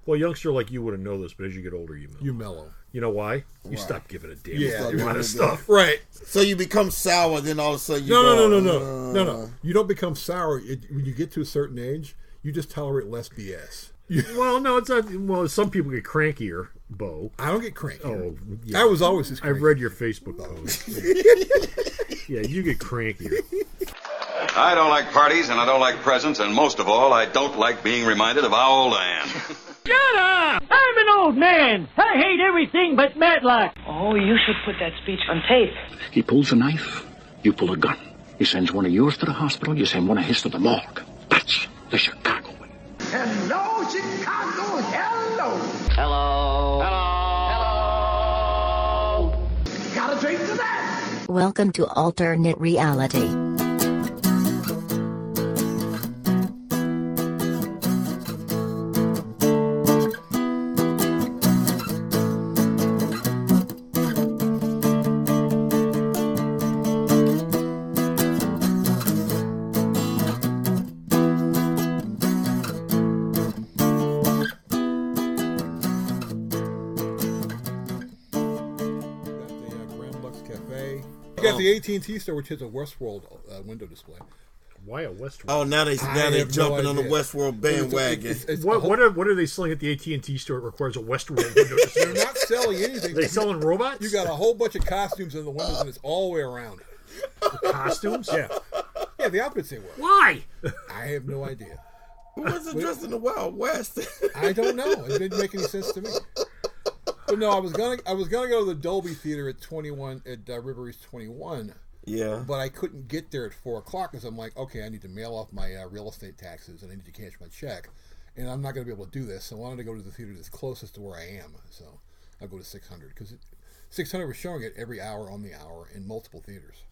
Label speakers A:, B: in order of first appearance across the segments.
A: Well, a youngster like you wouldn't know this, but as you get older, you mellow. You know why? You stop giving a damn amount of stuff.
B: Right.
C: So you become sour, then all of a sudden you
B: No. You don't become sour. When you get to a certain age, you just tolerate less BS.
A: Well, no, it's not. Well, some people get crankier, Bo.
B: I don't get crankier.
A: Oh, yeah.
B: I was always this cranky.
A: I've read your Facebook post. Yeah, you get crankier.
D: I don't like parties, and I don't like presents, and most of all, I don't like being reminded of how old I am.
E: Shut up! I'm an old man. I hate everything but Matlock.
F: Oh, you should put that speech on tape.
G: He pulls a knife, you pull a gun. He sends one of yours to the hospital, you send one of his to the morgue. That's the Chicago way.
H: Hello, Chicago. Hello.
F: Hello.
H: Hello. Got a drink to that?
I: Welcome to Alternate Reality.
B: The AT&T store, which has a Westworld window display.
A: Why a Westworld?
C: Oh, now they're jumping on the Westworld bandwagon.
A: What are they selling at the AT&T store? It requires a Westworld window display.
B: They're not selling anything.
A: They selling robots?
B: You got a whole bunch of costumes in the windows, and it's all the way around.
A: Costumes?
B: Yeah, the outfits they wear.
A: Why?
B: I have no idea.
C: Who wasn't dressed in the Wild West?
B: I don't know. It didn't make any sense to me. But no, I was gonna go to the Dolby Theater at River East 21.
C: Yeah.
B: But I couldn't get there at 4:00 because I'm like, okay, I need to mail off my real estate taxes and I need to cash my check, and I'm not going to be able to do this. So I wanted to go to the theater that's closest to where I am. So I'll go to 600 because 600 was showing it every hour on the hour in multiple theaters.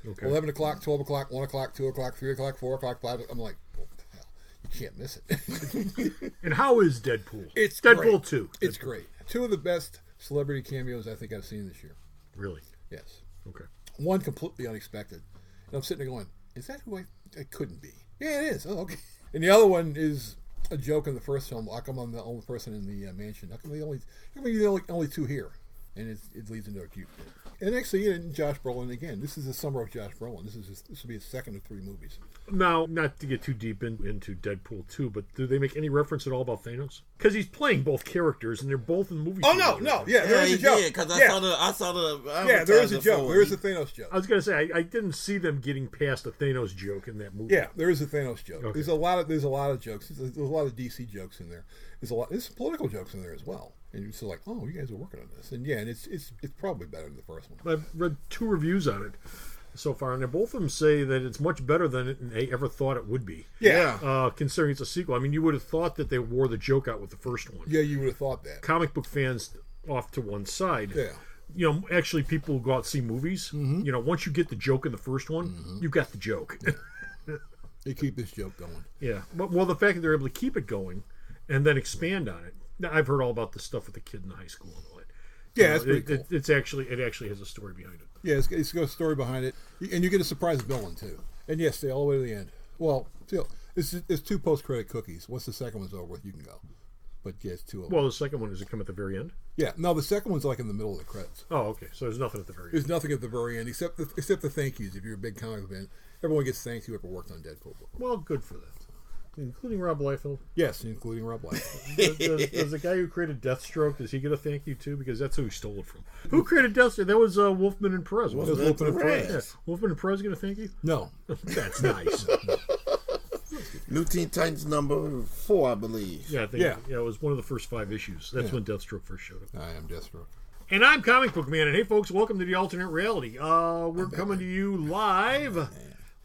B: Okay. 11 o'clock, 12 o'clock, 1 o'clock, 2 o'clock, 3 o'clock, 4 o'clock, 5. I'm like, oh, hell, you can't miss it.
A: And how is Deadpool?
B: It's
A: Deadpool
B: great.
A: 2.
B: It's great. 2 of the best celebrity cameos I think I've seen this year.
A: Really?
B: Yes.
A: Okay.
B: One completely unexpected. And I'm sitting there going, is that who it couldn't be? Yeah, it is. Oh, okay. And the other one is a joke in the first film. How come I'm the only person in the mansion? How come you're the only two here? And it leads into a cute bit. And actually, Josh Brolin again. This is the summer of Josh Brolin. This will be his second of 3 movies.
A: Now, not to get too deep into Deadpool 2, but do they make any reference at all about Thanos? Because he's playing both characters, and they're both in the movie.
B: Oh no, yeah, there is a joke.
C: Because I saw the.
B: Yeah, there is a joke. There is a Thanos joke.
A: I was going to say I didn't see them getting past a Thanos joke in that movie.
B: Yeah, there is a Thanos joke.
A: Okay.
B: There's a lot of jokes. There's a lot of DC jokes in there. There's some political jokes in there as well. And you're still like, oh, you guys are working on this. And yeah, and it's probably better than the first one.
A: I've read 2 reviews on it so far, and both of them say that it's much better than they ever thought it would be.
B: Yeah.
A: Considering it's a sequel. I mean, you would have thought that they wore the joke out with the first one.
B: Yeah, you would have thought that.
A: Comic book fans off to one side.
B: Yeah.
A: Actually, people who go out and see movies, once you get the joke in the first one, you've got the joke.
B: They keep this joke going.
A: Yeah. Well, the fact that they're able to keep it going and then expand on it. Now, I've heard all about the stuff with the kid in high school and all that.
B: Yeah, it's pretty cool.
A: It actually has a story behind it.
B: Yeah, it's got a story behind it, and you get a surprise villain too. And yes, stay all the way to the end. Well, it's 2 post-credit cookies. Once the second one's over with, you can go. But yeah, it's 2 of them.
A: Well, the second one, does it come at the very end?
B: Yeah, no, the second one's like in the middle of the credits.
A: Oh, okay. So there's nothing at the very end.
B: There's nothing at the very end except the thank yous. If you're a big comic fan, everyone gets thanks whoever worked on Deadpool.
A: Well, good for that. Including Rob Liefeld?
B: Yes, including Rob Liefeld.
A: Does the guy who created Deathstroke, does he get a thank you too? Because that's who he stole it from. Who created Deathstroke? That was Wolfman and Perez.
B: Wolfman and Perez.
A: Yeah. Wolfman and Perez get a thank you?
B: No.
A: That's nice.
C: New Teen Titans number 4, I believe.
A: Yeah, I think. Yeah, it was one of the first 5 issues. That's when Deathstroke first showed up.
B: I am Deathstroke.
A: And I'm Comic Book Man. And hey, folks, welcome to the Alternate Reality. We're coming to you live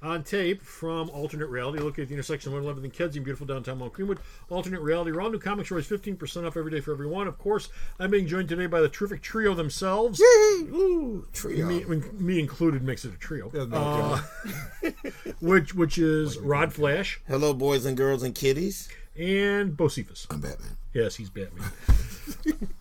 A: on tape from Alternate Reality, located at the intersection of 111th and Kedzie in beautiful downtown Mount Greenwood. Alternate Reality, where all new comics are always 15% off every day for everyone. Of course, I'm being joined today by the Terrific Trio themselves.
C: Yay! Ooh, trio.
A: Me included makes it a trio. Which is Rod Flash.
C: Hello, boys and girls and kiddies.
A: And Bocepheus.
B: I'm Batman.
A: Yes, he's Batman.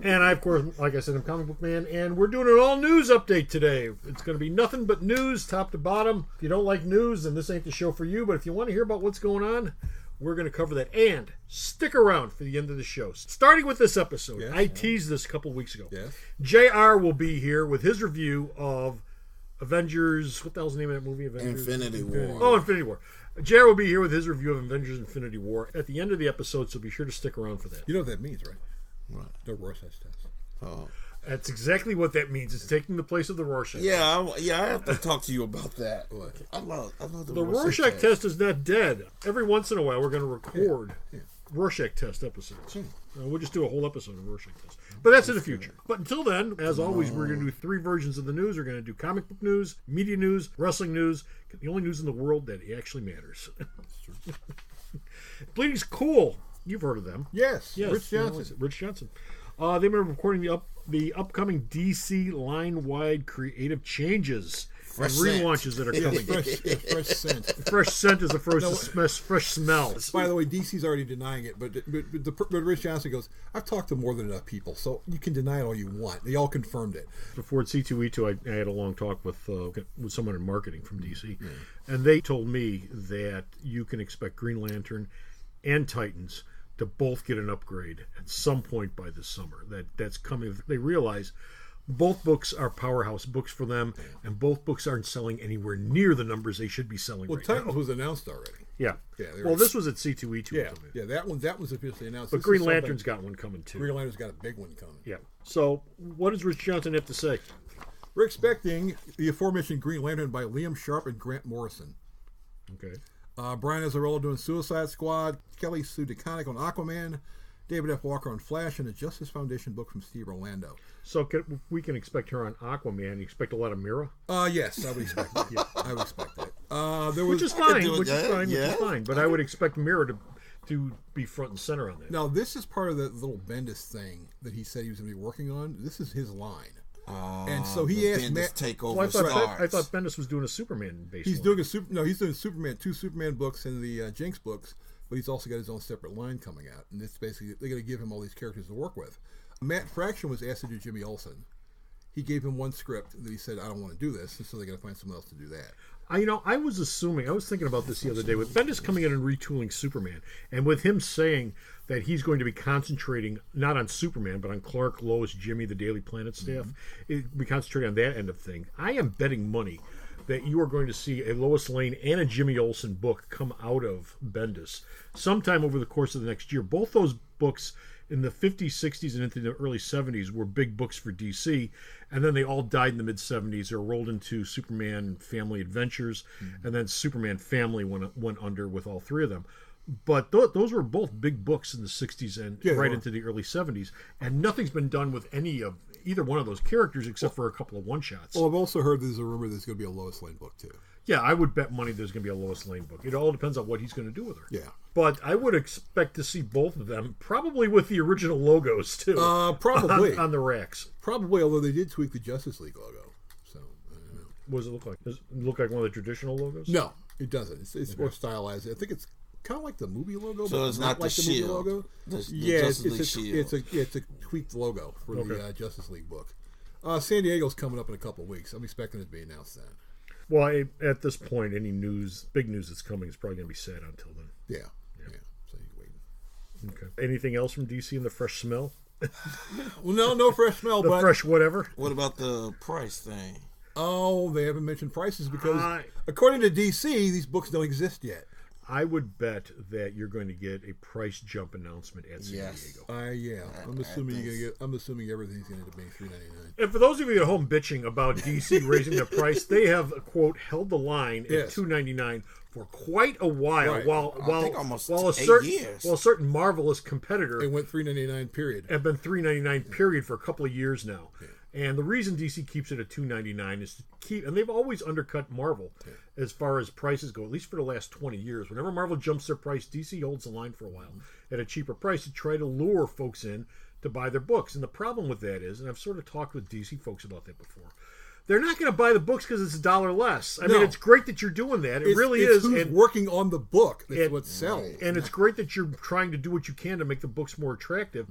A: And I, of course, like I said, I'm Comic Book Man, and we're doing an all-news update today. It's going to be nothing but news, top to bottom. If you don't like news, then this ain't the show for you, but if you want to hear about what's going on, We're going to cover that. And stick around for the end of the show. Starting with this episode, I teased this a couple of weeks ago.
B: Yes.
A: JR will be here with his review of Avengers. What the hell's the name of that movie? Avengers?
C: Infinity War.
A: Oh, Infinity War. JR will be here with his review of Avengers Infinity War at the end of the episode, so be sure to stick around for that.
B: You know what that means, right?
C: What?
B: The Rorschach test.
C: Oh.
A: That's exactly what that means. It's taking the place of the Rorschach
C: test. I have to talk to you about that. I love
A: the Rorschach test is not dead. Every once in a while, we're going to record Rorschach test episodes. We'll just do a whole episode of Rorschach test. But that's in the future. But until then, as always, we're going to do 3 versions of the news. We're going to do comic book news, media news, wrestling news, the only news in the world that actually matters. Bleeding's Cool. You've heard of them.
B: Yes. Rich Johnson.
A: Rich Johnson. They've been recording the upcoming DC line-wide creative changes and relaunches that are coming.
B: Fresh scent.
A: Fresh scent is a fresh smell.
B: By the way, DC's already denying it, but Rich Johnson goes, I've talked to more than enough people, so you can deny it all you want. They all confirmed it.
A: Before at C2E2, I had a long talk with someone in marketing from DC, and they told me that you can expect Green Lantern and Titans to both get an upgrade at some point by this summer. That's coming. They realize both books are powerhouse books for them, and both books aren't selling anywhere near the numbers they should be selling right
B: Titans
A: now.
B: was announced already.
A: Yeah. Well, this was at C2E2.
B: Yeah, that was officially announced.
A: But Green Lantern's got one coming, too.
B: Green Lantern's got a big one coming.
A: Yeah. So, what does Rich Johnson have to say?
B: We're expecting the aforementioned Green Lantern by Liam Sharp and Grant Morrison.
A: Okay.
B: Brian Azzarello doing Suicide Squad, Kelly Sue DeConnick on Aquaman, David F. Walker on Flash, and a Justice Foundation book from Steve Orlando.
A: So we can expect her on Aquaman. You expect a lot of Mira?
B: Yes, I would expect that. I would expect that. Which
A: is fine. But I would expect Mira to be front and center on that.
B: Now, this is part of the little Bendis thing that he said he was going to be working on. This is his line. And so he asked Matt.
C: Takeover
A: I thought Bendis was doing a Superman based.
B: He's doing he's doing two Superman books and the Jinx books, but he's also got his own separate line coming out. And it's basically they're going to give him all these characters to work with. Matt Fraction was asked to do Jimmy Olsen. He gave him one script that he said, I don't want to do this, and so they're going to find someone else to do that.
A: I was thinking about this the other day with Bendis coming in and retooling Superman, and with him saying that he's going to be concentrating not on Superman, but on Clark, Lois, Jimmy, the Daily Planet staff. Be concentrating on that end of thing. I am betting money that you are going to see a Lois Lane and a Jimmy Olsen book come out of Bendis sometime over the course of the next year. Both those books in the 50s, 60s, and into the early 70s were big books for DC, and then they all died in the mid-70s. They were rolled into Superman Family Adventures, and then Superman Family went under with all 3 of them. But those were both big books in the 60s and right into the early 70s, and nothing's been done with either one of those characters except for a couple of one-shots.
B: Well, I've also heard there's a rumor there's going to be a Lois Lane book, too.
A: Yeah, I would bet money there's going to be a Lois Lane book. It all depends on what he's going to do with her.
B: Yeah.
A: But I would expect to see both of them, probably with the original logos, too.
B: Probably.
A: On the racks.
B: Probably, although they did tweak the Justice League logo. So, I don't know.
A: What does it look like? Does it look like one of the traditional logos?
B: No, it doesn't. It's more stylized. I think it's kind of like the movie logo,
C: so
B: but
C: it's not
B: like
C: the
B: movie
C: shield.
B: Logo. It's a tweaked logo for the Justice League book. San Diego's coming up in a couple of weeks. I'm expecting it to be announced then.
A: Well, at this point, any big news that's coming is probably going to be sad until then.
B: Yeah. So he's waiting.
A: Okay. Anything else from DC in the fresh smell?
B: Well, no fresh smell.
A: The
B: but
A: fresh whatever.
C: What about the price thing?
B: Oh, they haven't mentioned prices because, according to DC, these books don't exist yet.
A: I would bet that you're going to get a price jump announcement at San Diego.
B: I'm assuming everything's going to be $3.99.
A: And for those of you at home bitching about DC raising their price, they have quote held the line at $2.99 for quite a while.
C: Right.
A: While a certain marvelous competitor
B: it went $3.99 period.
A: Have been $3.99 period for a couple of years now. Yeah. And the reason DC keeps it at $2.99 is to keep, and they've always undercut Marvel as far as prices go, at least for the last 20 years. Whenever Marvel jumps their price, DC holds the line for a while at a cheaper price to try to lure folks in to buy their books. And the problem with that is, and I've sort of talked with DC folks about that before, they're not going to buy the books because it's $1 less. I mean, it's great that you're doing that. It really is.
B: Who's working on the book that's what sells.
A: And it's great that you're trying to do what you can to make the books more attractive.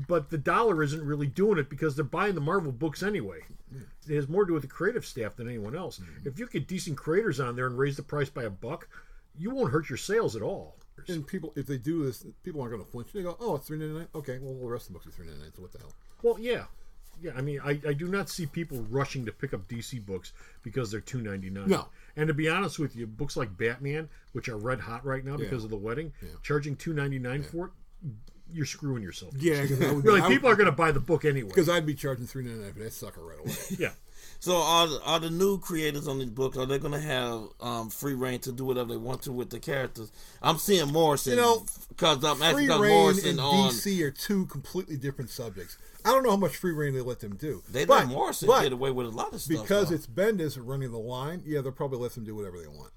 A: But the dollar isn't really doing it because they're buying the Marvel books anyway. It has more to do with the creative staff than anyone else. If you get decent creators on there and raise the price by $1, you won't hurt your sales at all.
B: And people, if they do this, people aren't going to flinch. They go, "Oh, it's $3.99. Okay, well, the rest of the books are $3.99. So what the hell?"
A: Well, yeah. I mean, I do not see people rushing to pick up DC books because they're $2.99.
B: No.
A: And to be honest with you, books like Batman, which are red hot right now because of the wedding, charging $2.99 for it, you're screwing yourself.
B: Yeah,
A: really, people are going to buy the book anyway.
B: Because I'd be charging $3.99 for that sucker right away.
A: Yeah.
C: So are the new creators on these books, are they going to have free reign to do whatever they want to with the characters? I'm seeing Morrison. Because
B: free reign and DC are two completely different subjects. I don't know how much free reign they let them do.
C: They let Morrison get away with a lot of stuff.
B: Because it's Bendis running the line, they'll probably let them do whatever they want.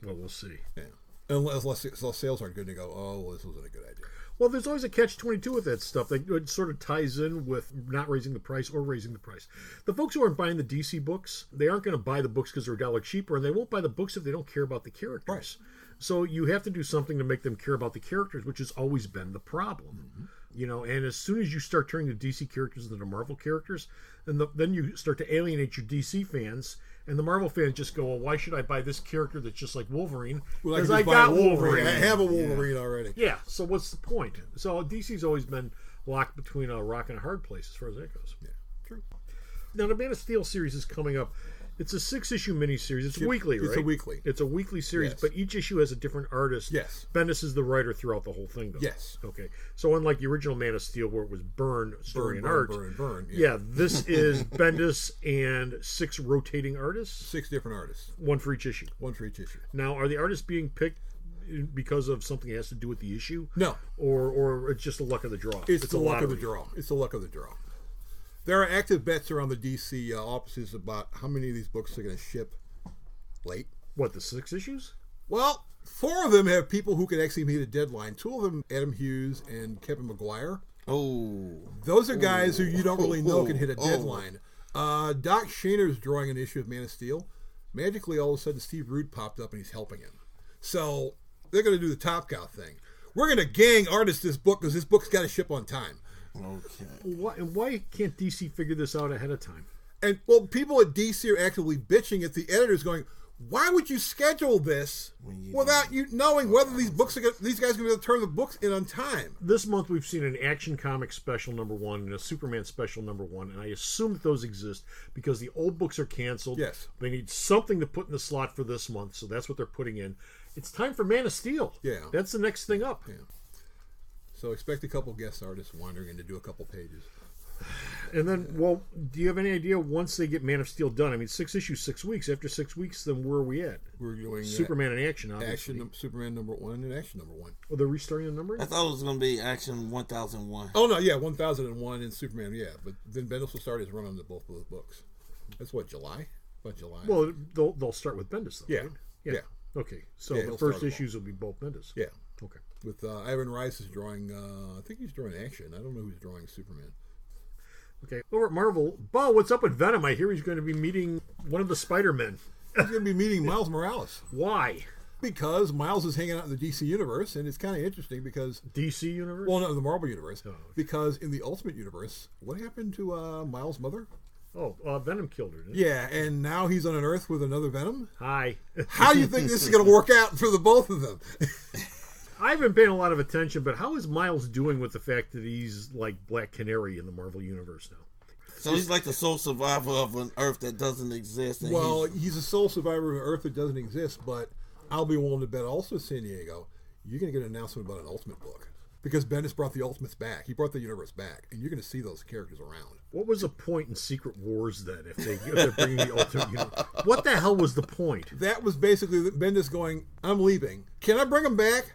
A: Well, we'll see.
B: Yeah. Unless sales aren't good and they go, oh, well, this wasn't a good idea.
A: Well, there's always a catch-22 with that stuff. It sort of ties in with not raising the price or raising the price. The folks who aren't buying the DC books, they aren't going to buy the books because they're $1 cheaper, and they won't buy the books if they don't care about the characters. Right. So you have to do something to make them care about the characters, which has always been the problem. Mm-hmm. And as soon as you start turning the DC characters into Marvel characters, then you start to alienate your DC fans, and the Marvel fans just go, well, why should I buy this character that's just like Wolverine? Because I got Wolverine.
B: I have a Wolverine already.
A: Yeah, so what's the point? So DC's always been locked between a rock and a hard place as far as that goes.
B: Yeah, true.
A: Now, the Man of Steel series is coming up. It's a 6-issue miniseries. It's weekly, right?
B: It's a weekly.
A: It's a weekly series, but each issue has a different artist.
B: Yes.
A: Bendis is the writer throughout the whole thing, though.
B: Yes.
A: Okay. So unlike the original Man of Steel, where it was Byrne, story and art.
B: Burn.
A: Yeah, this is Bendis and 6 rotating artists.
B: 6 different artists.
A: One for each issue. Now, are the artists being picked because of something that has to do with the issue?
B: No.
A: Or it's just the luck of the draw?
B: It's the luck of the draw. It's the luck of the draw. There are active bets around the DC offices about how many of these books are going to ship late.
A: What, the 6 issues?
B: Well, 4 of them have people who can actually meet a deadline. 2 of them, Adam Hughes and Kevin McGuire.
C: Oh.
B: Those are guys who you don't really know can hit a deadline. Doc Shaner's drawing an issue of Man of Steel. Magically, all of a sudden, Steve Root popped up and he's helping him. So they're going to do the Top Cow thing. We're going to gang artist this book because this book's got to ship on time.
C: Okay.
A: Why can't DC figure this out ahead of time?
B: And, well, people at DC are actively bitching at the editors going, why would you schedule this without you knowing whether these guys are going to be able to turn the books in on time?
A: This month we've seen an Action Comics special #1 and a Superman special #1, and I assume that those exist because the old books are canceled.
B: Yes.
A: They need something to put in the slot for this month, so that's what they're putting in. It's time for Man of Steel.
B: Yeah.
A: That's the next thing up.
B: Yeah. So expect a couple guest artists wandering in to do a couple pages.
A: And then, well, do you have any idea once they get Man of Steel done? I mean, 6 issues, 6 weeks. After 6 weeks, then where are we at?
B: We're doing
A: Superman in Action, obviously.
B: Superman #1 and Action #1.
A: Oh, they're restarting the numbering?
C: I thought it was going to be Action 1001.
B: Oh, no, yeah, 1001 and Superman, yeah. But then Bendis will start his run on both of those books. That's what, July? About July?
A: Well, they'll start with Bendis, though,
B: yeah.
A: right?
B: Yeah.
A: Okay, so the first issues will be both Bendis.
B: Yeah.
A: Okay.
B: With Ivan Rice is drawing, I think he's drawing Action. I don't know who's drawing Superman.
A: Okay, over at Marvel, Bo, what's up with Venom? I hear he's going to be meeting one of the Spider-Men.
B: He's going to be meeting Miles Morales.
A: Why?
B: Because Miles is hanging out in the DC Universe, and it's kind of interesting because...
A: DC Universe?
B: Well, no, the Marvel Universe.
A: Oh, okay.
B: Because in the Ultimate Universe, what happened to Miles' mother?
A: Oh, Venom killed her, didn't
B: he? Yeah, and now he's on an Earth with another Venom?
A: Hi.
B: How do you think this is going to work out for the both of them?
A: I haven't paying a lot of attention, but how is Miles doing with the fact that he's like Black Canary in the Marvel Universe now?
C: So he's like the sole survivor of an Earth that doesn't exist. And
B: well, he's a sole survivor of an Earth that doesn't exist, but I'll be willing to bet also, San Diego, you're going to get an announcement about an Ultimate book. Because Bendis brought the Ultimates back. He brought the universe back, and you're going to see those characters around.
A: What was the point in Secret Wars, then, if they're bringing the Ultimate Universe? What the hell was the point?
B: That was basically Bendis going, I'm leaving. Can I bring them back?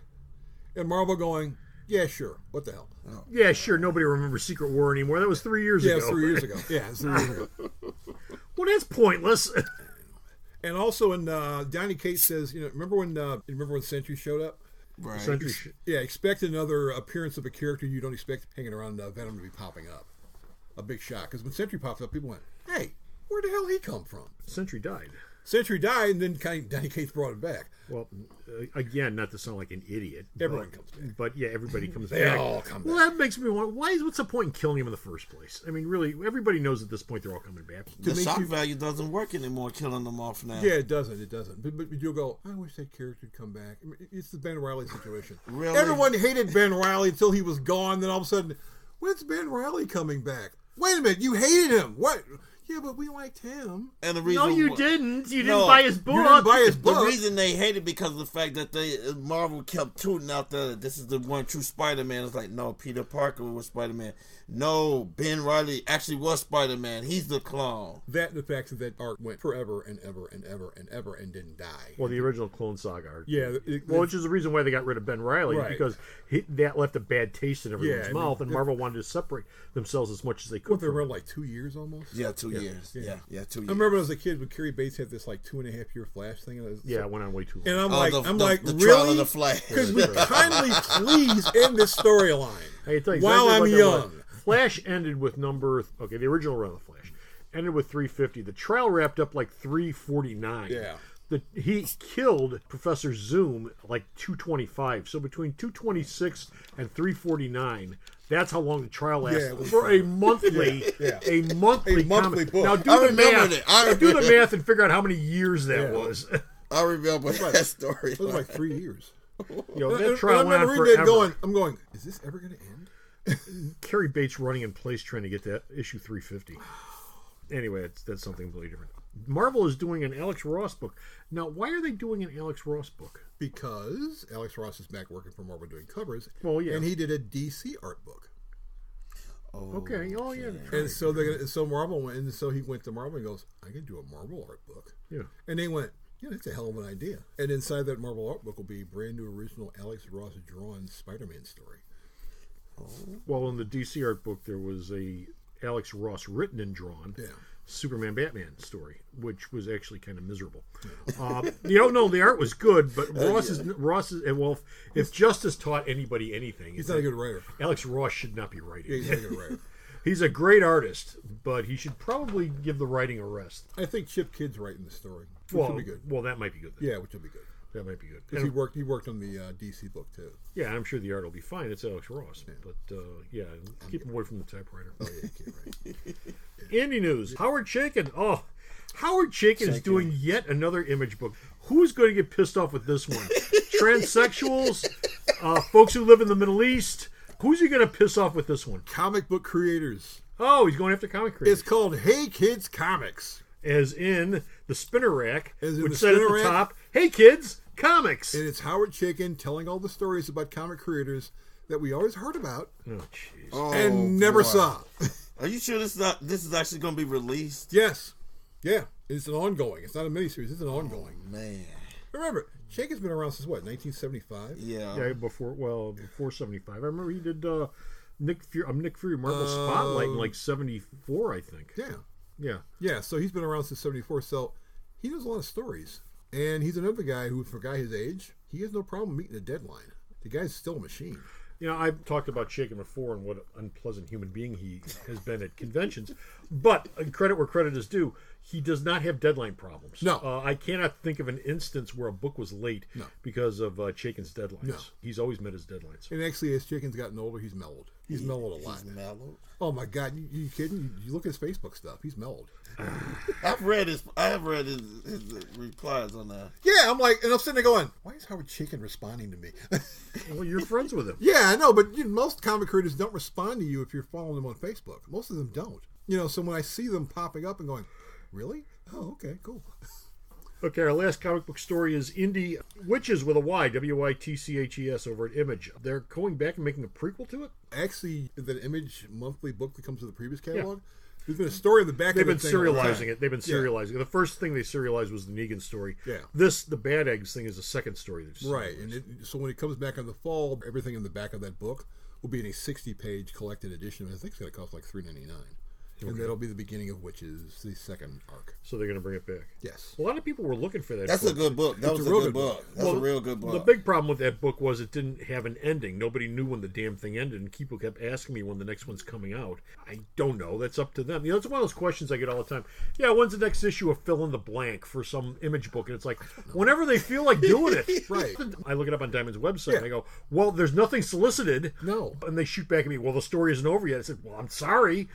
B: And Marvel going, yeah, sure. What the hell?
A: Oh. Yeah, sure. Nobody remembers Secret War anymore. That was 3 years ago.
B: Yeah, 3 years ago. Yeah, it's 3 years ago.
A: Well, that's pointless.
B: And also, when Donny Cates says, remember when Sentry showed up?
C: Right.
B: Sentry, yeah, expect another appearance of a character you don't expect hanging around Venom to be popping up. A big shock. Because when Sentry popped up, people went, hey, where the hell did he come from?
A: Sentry died.
B: Century died, and then Donny Cates brought him back.
A: Well, again, not to sound like an idiot.
B: Everyone comes back.
A: But yeah, everybody comes
B: They
A: back.
B: all come
A: Well,
B: back.
A: that makes me wonder, what's the point in killing him in the first place? I mean, really, everybody knows at this point they're all coming back.
C: The shock value doesn't work anymore, killing them off now.
B: Yeah, it doesn't. But you'll go, I wish that character would come back. I mean, it's the Ben Reilly situation.
C: Really?
B: Everyone hated Ben Reilly until he was gone. Then all of a sudden, when's Ben Reilly coming back? Wait a minute, you hated him. What? Yeah, but we liked him.
C: And the reason
A: No, you didn't. You didn't buy his book.
B: You didn't buy his book.
C: The reason they hated because of the fact that Marvel kept tooting out this is the one true Spider-Man. It's like, no, Peter Parker was Spider-Man. No, Ben Reilly actually was Spider-Man. He's the clone.
B: That and the fact that arc went forever and ever and ever and ever and didn't die.
A: Well, the original Clone Saga arc.
B: Yeah.
A: Which is the reason why they got rid of Ben Reilly,
B: Right.
A: because that left a bad taste in everyone's mouth, and Marvel wanted to separate themselves as much as they could.
B: They were like 2 years almost?
C: Yeah, 2 years. Yeah, 2 years.
B: I remember as a kid when Carrie Bates had this like 2.5-year Flash thing. And
A: it went on way too long.
B: And I'm
C: the
B: really?
C: trial of the Flash.
B: Because we kindly please end this storyline
A: Exactly
B: while I'm young.
A: Flash ended with the original run of the Flash ended with 350. The trial wrapped up like 349.
B: Yeah.
A: He killed Professor Zoom like 225. So between 226 and 349, that's how long the trial lasted.
B: Yeah,
A: for a monthly, a monthly
B: book.
A: Now do the math. Do the math and figure out how many years that was.
C: I remember that story.
B: It was like 3 years.
A: That trial went on
B: reading
A: forever.
B: it I'm going, is this ever going to end?
A: Carrie Bates running in place trying to get that issue 350. Anyway, that's something completely different. Marvel is doing an Alex Ross book. Now, why are they doing an Alex Ross book?
B: Because Alex Ross is back working for Marvel doing covers.
A: Well, yeah.
B: And he did a DC art book.
A: Okay. Oh, yeah.
B: And so Marvel went, and so he went to Marvel and goes, I can do a Marvel art book.
A: Yeah.
B: And they went, yeah, that's a hell of an idea. And inside that Marvel art book will be a brand new original Alex Ross drawn Spider-Man story.
A: Well, in the DC art book, there was a Alex Ross written and drawn Superman Batman story, which was actually kind of miserable. No, the art was good, but Ross is well, if Justice taught anybody anything,
B: he's not a good writer.
A: Alex Ross should not be writing.
B: Yeah, he's not a good writer.
A: He's a great artist, but he should probably give the writing a rest.
B: I think Chip Kidd's writing the story, which will be good.
A: Well, that might be good then.
B: Yeah, which will be good.
A: That might be good.
B: Because he worked on the DC book too.
A: Yeah, I'm sure the art will be fine. It's Alex Ross. Yeah. But keep him away from the typewriter.
B: Oh, yeah, you can't write.
A: Indie news. Howard Chaykin. Oh, Howard Chaykin is doing yet another Image book. Who's going to get pissed off with this one? Transsexuals? Folks who live in the Middle East? Who's he going to piss off with this one?
B: Comic book creators.
A: Oh, he's going after comic creators.
B: It's called Hey Kids Comics.
A: As in the spinner rack,
B: which
A: said at the top, Hey Kids Comics.
B: And it's Howard Chaykin telling all the stories about comic creators that we always heard about and never saw.
C: Are you sure this is actually going to be released?
B: Yes. Yeah. It's an ongoing. It's not a miniseries. It's an ongoing.
C: Man.
B: Remember, Chaykin's been around since what, 1975?
C: Yeah.
A: Before 75. I remember he did Nick Fury Marvel Spotlight in like 74, I think.
B: Yeah, so he's been around since 74, so he knows a lot of stories. And he's another guy who, for a guy his age, he has no problem meeting a deadline. The guy's still a machine.
A: I've talked about Chaykin before and what an unpleasant human being he has been at conventions. But credit where credit is due, he does not have deadline problems.
B: No.
A: I cannot think of an instance where a book was late because of Chaykin's deadlines. No. He's always met his deadlines.
B: And actually, as Chaykin's gotten older, he's mellowed. He's mellowed a lot.
C: He's mellowed?
B: Oh, my God. You kidding? You look at his Facebook stuff. He's mellowed.
C: I have read his replies on that.
B: Yeah, I'm like, and I'm sitting there going, why is Howard Chaykin responding to me?
A: Well, you're friends with him.
B: Yeah, I know, but most comic creators don't respond to you if you're following them on Facebook. Most of them don't. So when I see them popping up and going, really? Oh, okay, cool.
A: Okay, our last comic book story is Indie Witches with a Y, Wytches over at Image. They're going back and making a prequel to it?
B: Actually, the Image monthly book that comes with the previous catalog, there's been a story in the back of it.
A: They've been serializing it. The first thing they serialized was the Negan story.
B: Yeah.
A: The Bad Eggs thing is the second story they've serialized.
B: Right, and so when it comes back in the fall, everything in the back of that book will be in a 60-page collected edition. I think it's going to cost like $3.99. And that'll be the beginning of which is the second arc.
A: So they're going to bring it back.
B: Yes.
A: A lot of people were looking for that.
C: That's
A: book.
C: a good book. That was a good book. That's a real good book.
A: The big problem with that book was it didn't have an ending. Nobody knew when the damn thing ended, and people kept asking me when the next one's coming out. I don't know. That's up to them. It's one of those questions I get all the time. Yeah, when's the next issue of fill in the blank for some image book? And it's like, whenever they feel like doing it.
B: Right.
A: I look it up on Diamond's website, and I go, well, there's nothing solicited.
B: No.
A: And they shoot back at me, well, the story isn't over yet. I said, well, I'm sorry.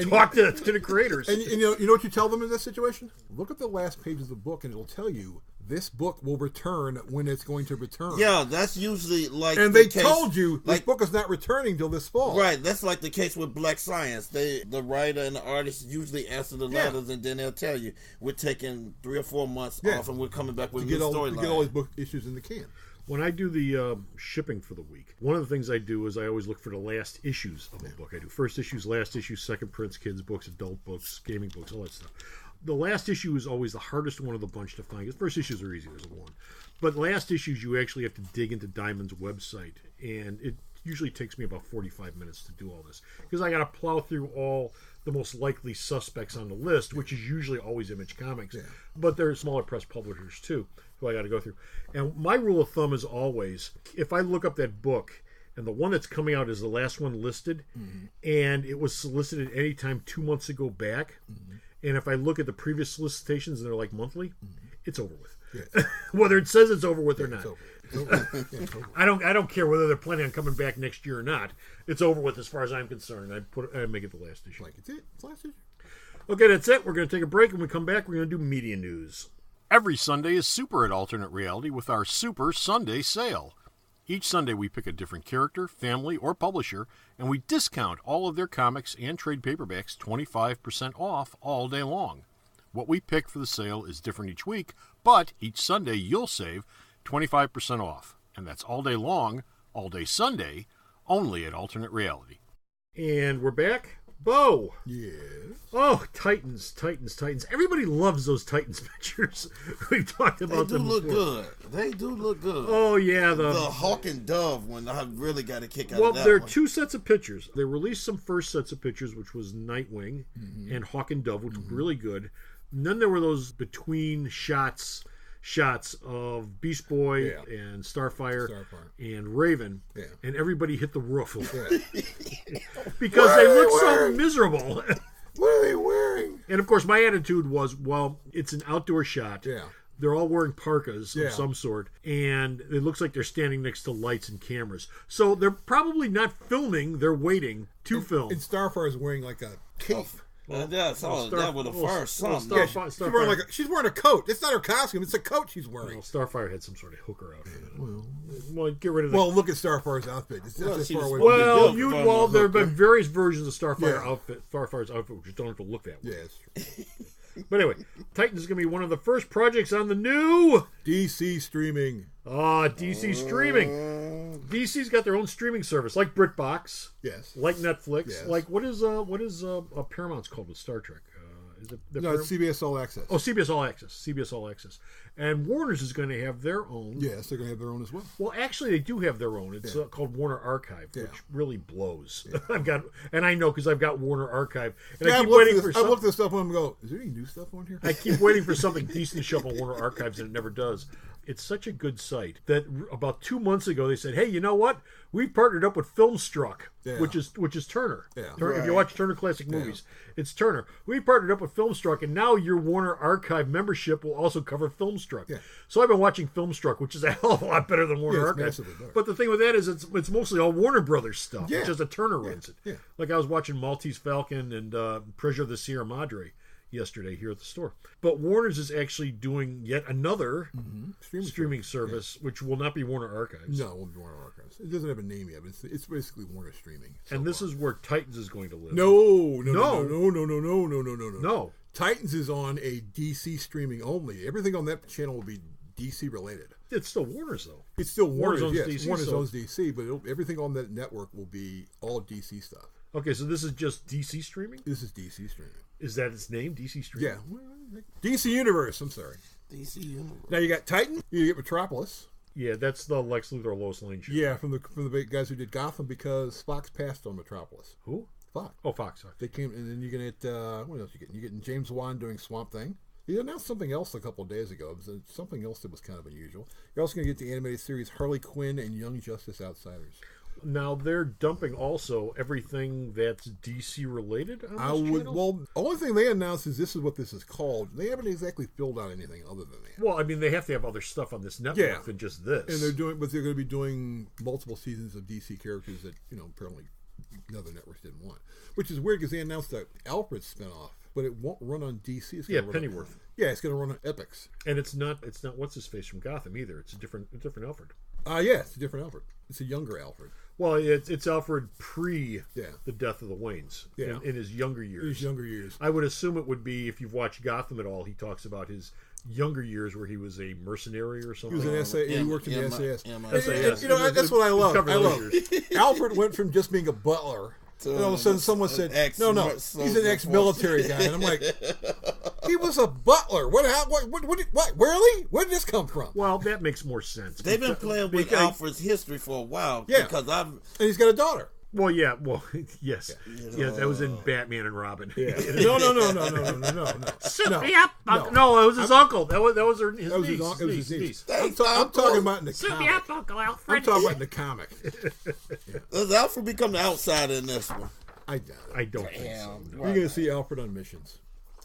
A: Talk to the creators.
B: And you know what you tell them in this situation? Look at the last page of the book, and it'll tell you this book will return when it's going to return.
C: Yeah, that's usually like.
B: And they told you this book is not returning till this fall.
C: Right, that's like the case with Black Science. The writer and the artist usually answer the letters, and then they'll tell you we're taking 3 or 4 months off, and we're coming back with a new storyline.
B: To get all these book issues in the can.
A: When I do the shipping for the week, one of the things I do is I always look for the last issues of a book. I do first issues, last issues, second prints, kids' books, adult books, gaming books, all that stuff. The last issue is always the hardest one of the bunch to find, because first issues are easy, there's a one. But last issues, you actually have to dig into Diamond's website, and it usually takes me about 45 minutes to do all this, because I got to plow through all the most likely suspects on the list, which is usually always Image Comics, but there are smaller press publishers too, who I got to go through. And my rule of thumb is always, if I look up that book, and the one that's coming out is the last one listed, and it was solicited anytime 2 months ago back, and if I look at the previous solicitations and they're like monthly, it's over with. Yeah. Whether it says it's over with or not.
B: It's over.
A: I don't care whether they're planning on coming back next year or not. It's over with as far as I'm concerned. I make it the last issue.
B: Like it's last issue.
A: Okay, that's it. We're going to take a break. When we come back, we're going to do media news. Every Sunday is super at Alternate Reality with our Super Sunday Sale. Each Sunday we pick a different character, family, or publisher, and we discount all of their comics and trade paperbacks 25% off all day long. What we pick for the sale is different each week, but each Sunday you'll save 25% off. And that's all day long, all day Sunday, only at Alternate Reality. And we're back. Bo!
B: Yes.
A: Oh, Titans. Everybody loves those Titans pictures. We've talked about them before.
C: They do look good.
A: Oh, yeah.
C: The Hawk and Dove one, I really got a kick out of that
A: one. Well, there are 2 sets of pictures. They released some first sets of pictures, which was Nightwing and Hawk and Dove, which were really good. And then there were those between shots of Beast Boy and Starfire and Raven, and everybody hit the roof because they look so miserable.
B: What are they wearing?
A: And of course, my attitude was, well, it's an outdoor shot.
B: Yeah.
A: They're all wearing parkas of some sort, and it looks like they're standing next to lights and cameras. So they're probably not filming; they're waiting to film.
B: And Starfire is wearing like a cape.
C: That with a first
B: she's wearing a coat. It's not her costume. It's a coat she's wearing.
A: Well, Starfire had some sort of hooker outfit. Well, get rid of
B: that. Well, look at Starfire's outfit. It's not as far away.
A: Well, there have been various versions of Starfire's outfit, which don't have to look that way.
B: Yes.
A: But anyway, Titans is going to be one of the first projects on the new
B: DC streaming.
A: DC streaming. DC's got their own streaming service, like BritBox.
B: Yes.
A: Like Netflix. Yes. Like what is Paramount's called with Star Trek? Is it
B: it's CBS All Access.
A: Oh, CBS All Access. And Warner's is going to have their own.
B: Yes, they're going to have their own as well.
A: Well, actually, they do have their own. It's called Warner Archive, which really blows. Yeah. I know because I've got Warner Archive, and I keep waiting for.
B: I looked this stuff on and go, is there any new stuff on here?
A: I keep waiting for something decent to show up on Warner Archives, and it never does. It's such a good site that about 2 months ago they said, "Hey, you know what? We partnered up with Filmstruck, which is Turner.
B: Yeah.
A: If you watch Turner Classic Movies, it's Turner. We partnered up with Filmstruck, and now your Warner Archive membership will also cover Filmstruck. Yeah. So I've been watching Filmstruck, which is a hell of a lot better than Warner Archive. But the thing with that is it's mostly all Warner Brothers stuff, which is a Turner runs it. Yeah. Like I was watching Maltese Falcon and Treasure of the Sierra Madre yesterday here at the store. But Warner's is actually doing yet another streaming service, which will not be Warner Archives.
B: No, it won't be Warner Archives. It doesn't have a name yet, but it's basically Warner Streaming.
A: And this is where Titans is going to live.
B: No. Titans is on a DC streaming only. Everything on that channel will be DC related.
A: It's still Warner's though.
B: It's still Warner's.
A: Owns
B: yes,
A: DC,
B: Warner's owns DC, but everything on that network will be all DC stuff.
A: Okay, so this is just DC streaming?
B: This is DC streaming.
A: Is that its name, DC streaming?
B: Yeah. DC Universe, I'm sorry.
C: DC Universe.
B: Now you got Titan, you get Metropolis.
A: Yeah, that's the Lex Luthor Lois Lane show.
B: Yeah, from the guys who did Gotham, because Fox passed on Metropolis.
A: Who?
B: Fox.
A: Oh, Fox.
B: They came, and then you get what else you getting? You're getting James Wan doing Swamp Thing. He announced something else a couple of days ago. It was something else that was kind of unusual. You're also going to get the animated series Harley Quinn and Young Justice Outsiders.
A: Now they're dumping also everything that's DC related on this channel?
B: Well, the only thing they announced is this is what this is called. They haven't exactly filled out anything other than that.
A: Well, I mean, they have to have other stuff on this network than just this.
B: And they're going to be doing multiple seasons of DC characters that, apparently the other networks didn't want. Which is weird because they announced that Alfred spinoff, but it won't run on DC. It's gonna run
A: Pennyworth.
B: It's going to run on Epix.
A: And it's not what's his face from Gotham either. It's a different Alfred.
B: It's a different Alfred. It's a younger Alfred.
A: Well, it's Alfred pre
B: the
A: death of the Waynes in his younger years. I would assume it would be, if you've watched Gotham at all, he talks about his younger years where he was a mercenary or something.
B: He was an he worked in the SAS.
A: SAS.
B: That's what I love. Alfred went from just being a butler. And all of a sudden someone said, no, he's an ex-military guy. And I'm like, he was a butler. What, really? Where did this come from?
A: Well, that makes more sense.
C: They've been playing with Alfred's history for a while. Because
B: and he's got a daughter.
A: Well, yes. Yeah, that was in Batman and Robin.
B: Yeah. No.
A: Suit me up, Uncle. No, it was his uncle. That was his niece.
B: I'm talking about in the
E: Suit
B: comic.
E: me up, Uncle Alfred.
B: I'm talking about in the comic.
C: Does Alfred become the outsider in this one?
B: I doubt it.
A: I don't think so.
B: You're going to see Alfred on missions.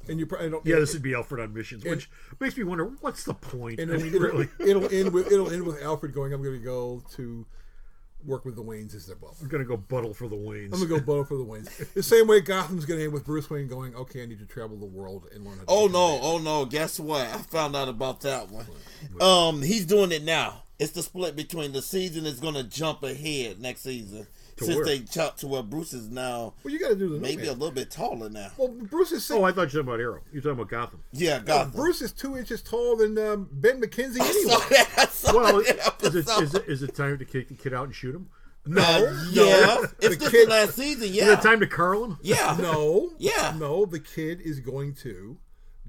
B: And you probably don't.
A: Yeah, this would be Alfred on missions, which makes me wonder, what's the point?
B: And
A: really,
B: it'll end with Alfred going, I'm going to go to work with the Waynes as their butler.
A: I'm going to go buttle for the Waynes.
B: I'm going to go buttle for the Waynes. The same way Gotham's going to end with Bruce Wayne going, okay, I need to travel the world and learn how to
C: Oh no, guess what? I found out about that one. He's doing it now. It's the split between the season is going to jump ahead next season. Since they chopped to where Bruce is now,
B: well, you got to do the
C: maybe a little bit taller now.
B: Well, Bruce is.
A: I thought you were talking about Arrow. You're talking about Gotham.
C: Yeah, Gotham.
B: Bruce is 2 inches taller than Ben McKenzie
C: anyway.
A: Is it time to kick the kid out and shoot him?
B: No.
C: If this is last season,
A: Is it time to curl him?
C: Yeah.
B: No.
C: Yeah.
B: No, the kid is going to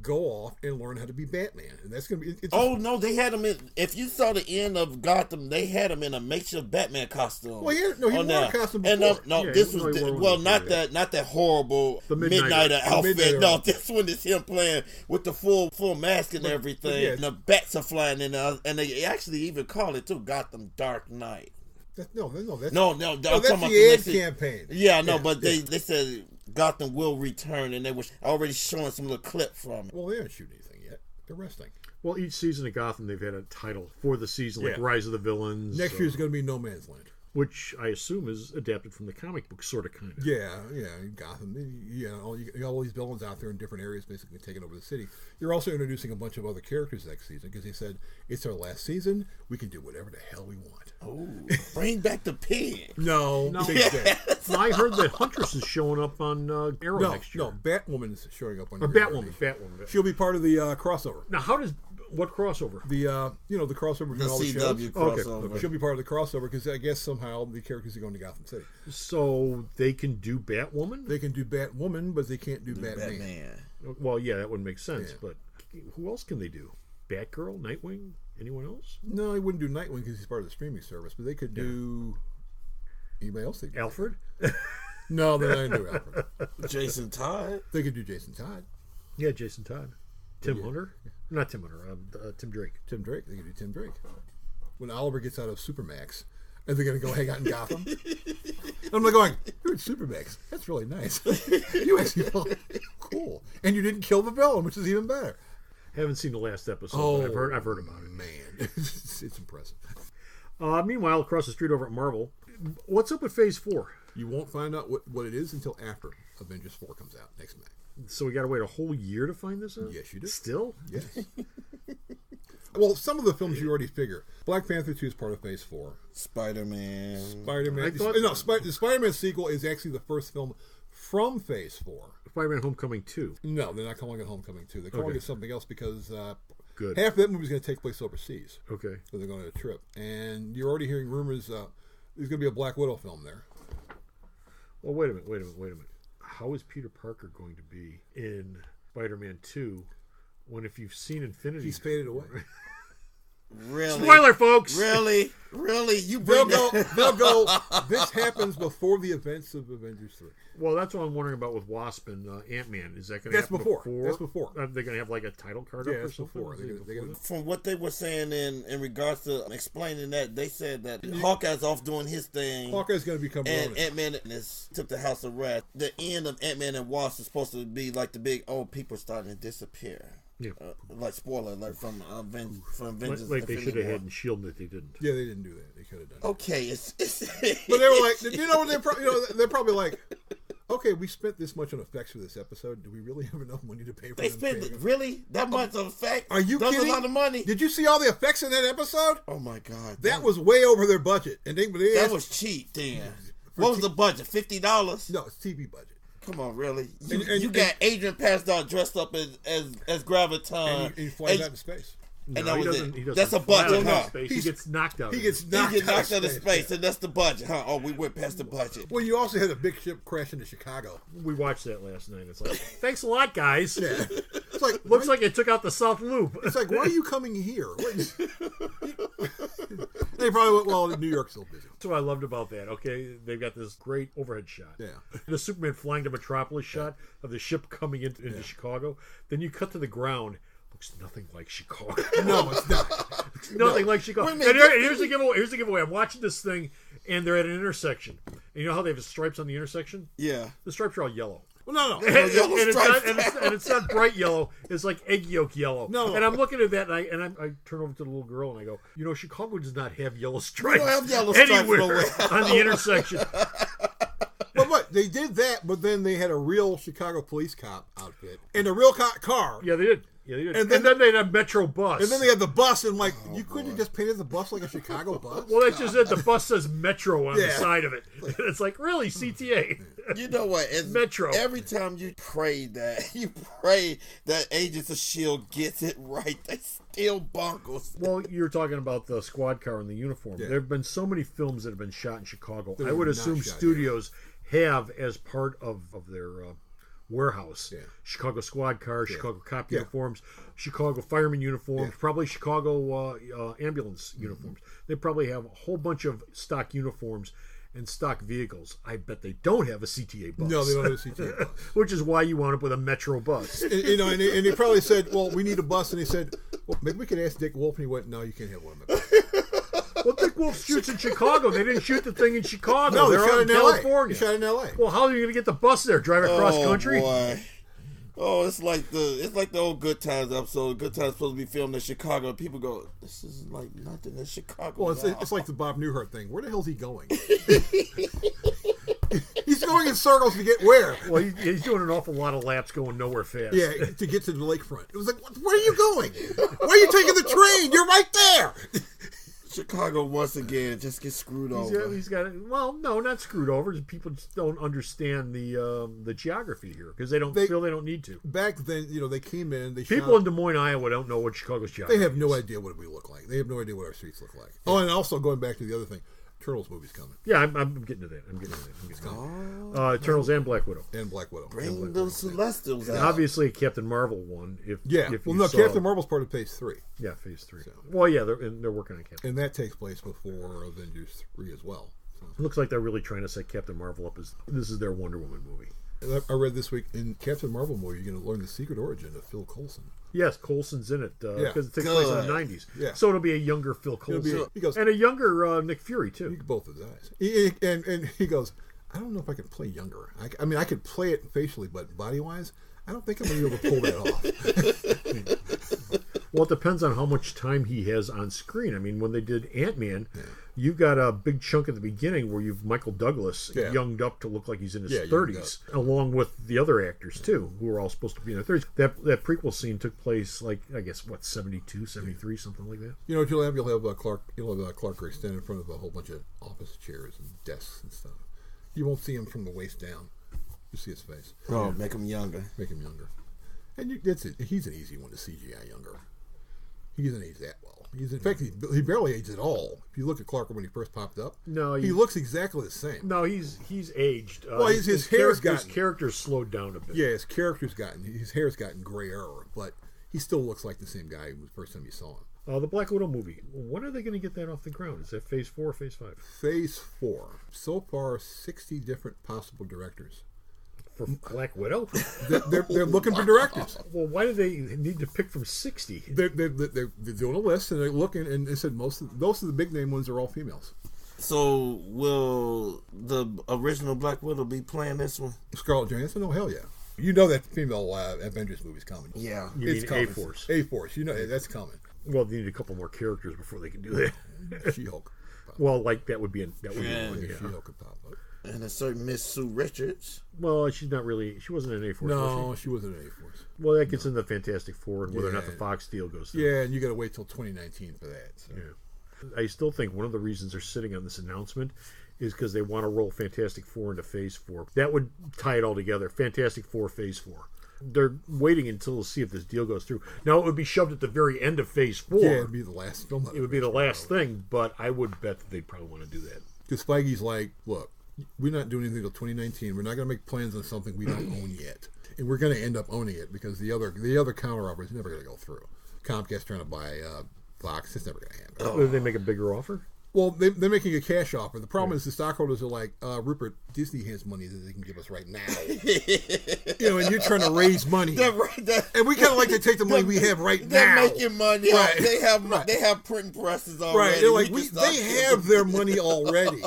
B: go off and learn how to be Batman, and that's going to be.
C: No, they had him in. If you saw the end of Gotham, they had him in a makeshift Batman costume.
B: Well, he wore a costume before.
C: And this was not that horrible Midnighter outfit. No, this one is him playing with the full mask and everything. And the bats are flying in, and they actually even call it too Gotham Dark Knight.
B: That's
C: that's
B: the ad campaign.
C: Yeah, but they said Gotham will return, and they were already showing some little clip from it.
B: Well, they haven't shooting anything yet. They're resting.
A: Well, each season of Gotham, they've had a title for the season, like Rise of the Villains.
B: Next year's going to be No Man's Land,
A: which I assume is adapted from the comic book, sort of, kind of.
B: Yeah, Gotham. You got all these villains out there in different areas, basically taking over the city. You're also introducing a bunch of other characters next season because they said it's our last season. We can do whatever the hell we want.
C: Oh, bring back the pig.
B: No.
A: I heard that Huntress is showing up on Arrow next year.
B: No, Batwoman is showing up on
A: Arrow. Batwoman.
B: She'll be part of the crossover.
A: Now, what crossover?
B: The the crossover between all the
C: CW
B: shows.
C: crossover.
B: Okay. She'll be part of the crossover because I guess somehow the characters are going to Gotham City.
A: So they can do Batwoman?
B: They can do Batwoman, but they can't do Batman.
A: Well, yeah, that wouldn't make sense. Yeah. But who else can they do? Batgirl, Nightwing, anyone else?
B: No, they wouldn't do Nightwing because he's part of the streaming service. But they could do anybody else.
A: Alfred?
B: No, they're not going to do Alfred.
C: Jason Todd.
B: They could do Jason Todd.
A: Yeah, Jason Todd. Tim Hunter? Not Tim Hunter. Tim Drake.
B: Tim Drake. They could do Tim Drake. When Oliver gets out of Supermax, and they're going to go hang out in Gotham. And I'm like going, you're in Supermax. That's really nice. You actually felt cool. And you didn't kill the villain, which is even better.
A: Haven't seen the last episode, but I've heard about it.
B: Man, it's impressive.
A: Meanwhile, across the street over at Marvel, what's up with Phase 4?
B: You won't find out what it is until after Avengers 4 comes out next May.
A: So we got to wait a whole year to find this out?
B: Yes, you do.
A: Still?
B: Yes. Well, some of the films you already figure. Black Panther 2 is part of Phase 4.
C: Spider-Man.
B: The Spider-Man sequel is actually the first film from Phase 4.
A: Spider-Man Homecoming 2.
B: No, they're not calling it Homecoming 2. They're calling it something else because
A: Good.
B: half of that movie is going to take place overseas.
A: Okay.
B: So they're going on a trip. And you're already hearing rumors there's going to be a Black Widow film there.
A: Well, wait a minute. How is Peter Parker going to be in Spider-Man 2 when if you've seen Infinity...
B: He's faded away.
C: Really?
A: Spoiler, folks.
C: Really? You bring
B: They'll go. This happens before the events of Avengers 3.
A: Well, that's what I'm wondering about with Wasp and Ant-Man. Is that going to happen
B: before.
A: before?
B: That's before.
A: Are they going to have like a title card up or something?
B: Before.
C: From what they were saying in regards to explaining that, they said that Hawkeye's off doing his thing.
B: Hawkeye's going to become
C: and
B: Ronin.
C: Ant-Man took the House of Wrath. The end of Ant-Man and Wasp is supposed to be like the big people starting to disappear. Yeah. Like spoiler, like from Avengers.
A: Like they should have had in S.H.I.E.L.D. that they didn't.
B: Yeah, they didn't do that. They could have done it.
C: Okay, it's
B: but they were like, they're probably like, okay, we spent this much on effects for this episode. Do we really have enough money to pay for
C: They spent really that much on effects?
B: Are you
C: kidding?
B: That's
C: a lot of money.
B: Did you see all the effects in that episode?
C: Oh my god,
B: that was way over their budget. And
C: that was cheap. Then what was the budget? $50?
B: No, it's TV budget.
C: Come on, really? You got Adrian Pasdar dressed up as Graviton.
B: And he flies out into space.
C: And that was it. That's a budget, huh?
A: He gets knocked out.
B: He gets knocked out of space,
C: and that's the budget, huh? Oh, we went past the budget.
B: Well, you also had a big ship crash into Chicago.
A: We watched that last night. It's like, thanks a lot, guys.
B: Yeah. It's like
A: looks like it took out the South Loop.
B: It's like, why are you coming here? They probably went, well, New York's still busy.
A: That's what I loved about that. Okay, they've got this great overhead shot.
B: Yeah.
A: The Superman flying to Metropolis shot of the ship coming into Chicago. Then you cut to the ground. Looks nothing like Chicago.
B: No, it's not.
A: It's nothing like Chicago. And here's the giveaway. Here's the giveaway. I'm watching this thing, and they're at an intersection. And you know how they have stripes on the intersection?
C: Yeah.
A: The stripes are all yellow.
B: Well, no.
A: And it's not bright yellow. It's like egg yolk yellow.
B: No.
A: And I'm looking at that, and I turn over to the little girl, and I go, you know, Chicago does not have yellow stripes.
C: We don't have yellow stripes
A: anywhere on the intersection.
B: But what? They did that, but then they had a real Chicago police cop outfit and a real car.
A: Yeah, they did. Yeah, they did. And then they had a Metro bus.
B: And then they had the bus, and you couldn't have just painted the bus like a Chicago bus?
A: Well, that's just it. The bus says Metro on the side of it. It's like, really, CTA?
C: You know what? It's
A: Metro.
C: Every time you pray that Agents of S.H.I.E.L.D. gets it right, they still bonkers.
A: Well, you're talking about the squad car and the uniform. Yeah. There have been so many films that have been shot in Chicago. I would assume studios have, as part of their warehouse, Chicago squad cars, Chicago cop uniforms, Chicago fireman uniforms, probably Chicago ambulance uniforms. They probably have a whole bunch of stock uniforms and stock vehicles. I bet they don't have a CTA bus.
B: No, they don't have a CTA bus.
A: Which is why you wound up with a Metro bus.
B: And he probably said, well, we need a bus. And he said, well, maybe we could ask Dick Wolf. And he went, no, you can't have one of them.
A: Well, Dick Wolf shoots in Chicago. They didn't shoot the thing in Chicago.
B: No,
A: they're out in California.
B: He shot in L.A.
A: Well, how are you going to get the bus there? Drive across country?
C: Boy. Oh, it's like the old Good Times episode. Good Times supposed to be filmed in Chicago, and people go, "This is like nothing in Chicago."
B: Well, it's like the Bob Newhart thing. Where the hell's he going? He's going in circles to get where?
A: Well, he's doing an awful lot of laps going nowhere fast.
B: Yeah, to get to the lakefront. It was like, where are you going? Why are you taking the train? You're right there.
C: Chicago once again just gets screwed over.
A: He's got well, no, not screwed over. People just don't understand the geography here because they feel they don't need to.
B: Back then, they came in.
A: People in Des Moines, Iowa, don't know what Chicago's geography.
B: They have no idea what we look like. They have no idea what our streets look like. Oh, and also going back to the other thing, Turtles movie's coming.
A: Yeah, I'm getting to that. Turtles and Black Widow.
C: Bring those Celestials out.
A: And obviously, Captain Marvel won.
B: Captain Marvel's part of Phase 3.
A: Yeah, Phase 3. So. Well, yeah, they're working on Captain.
B: And that takes place before Avengers 3 as well. So.
A: It looks like they're really trying to set Captain Marvel up as this is their Wonder Woman movie.
B: I read this week in Captain Marvel movie, you're going to learn the secret origin of Phil Coulson.
A: Yes, Coulson's in it because it takes place in the 90s.
B: Yeah.
A: So it'll be a younger Phil Coulson. And a younger Nick Fury, too.
B: Both of his eyes. And he goes, I don't know if I can play younger. I mean, I could play it facially, but body-wise, I don't think I'm going to be able to pull that off.
A: Well, it depends on how much time he has on screen. I mean, when they did Ant-Man, you've got a big chunk at the beginning where you've Michael Douglas younged up to look like he's in his 30s, along with the other actors, too, who are all supposed to be in their 30s. That prequel scene took place, 72, 73, something like that.
B: You'll have Clark Gray stand in front of a whole bunch of office chairs and desks and stuff. You won't see him from the waist down. You see his face.
C: Oh, make him younger.
B: And that's it. He's an easy one to CGI younger. He doesn't age that well. In fact, he barely aged at all. If you look at Clark when he first popped up, he looks exactly the same.
A: No, he's aged.
B: Well, his
A: character's slowed down a bit.
B: Yeah, his hair's gotten grayer, but he still looks like the same guy the first time you saw him.
A: The Black Widow movie. When are they going to get that off the ground? Is that Phase 4 or Phase 5?
B: Phase 4. So far, 60 different possible directors.
A: For Black Widow?
B: They're looking for directors.
A: Well, why do they need to pick from 60?
B: They're doing a list, and they're looking, and they said most of the big name ones are all females.
C: So, will the original Black Widow be playing this one?
B: Scarlett Johansson? Oh, hell yeah. You know that female Avengers movie's coming.
C: Yeah.
B: It's coming.
A: A-Force.
B: A-Force. You know, that's coming.
A: Well, they need a couple more characters before they can do that.
B: She-Hulk.
A: Well, like, that would be one.
B: Yeah. She-Hulk could pop up.
C: And a certain Miss Sue Richards.
A: Well, she wasn't an A-Force.
B: No, she wasn't an A-Force.
A: Well, that gets in the Fantastic Four and whether or not the Fox deal goes through.
B: Yeah, and you got to wait till 2019 for that. So.
A: Yeah. I still think one of the reasons they're sitting on this announcement is because they want to roll Fantastic Four into Phase 4. That would tie it all together. Fantastic Four, Phase 4. They're waiting until to see if this deal goes through. Now, it would be shoved at the very end of Phase 4.
B: Yeah, it would be the last film.
A: It would be the last thing, but I would bet that they'd probably want to do that.
B: Because Feige's like, look, we're not doing anything until 2019. We're not going to make plans on something we don't own yet. And we're going to end up owning it because the other counteroffer is never going to go through. Comcast trying to buy Fox, it's never going to happen.
A: Oh. Did they make a bigger offer?
B: Well, they're making a cash offer. The problem is the stockholders are like, Rupert, Disney has money that they can give us right now. And you're trying to raise money. And we kind of like to take the money we have right now.
C: They're making money.
B: Right.
C: They have printing presses already.
B: Right. They're like, they have their money already.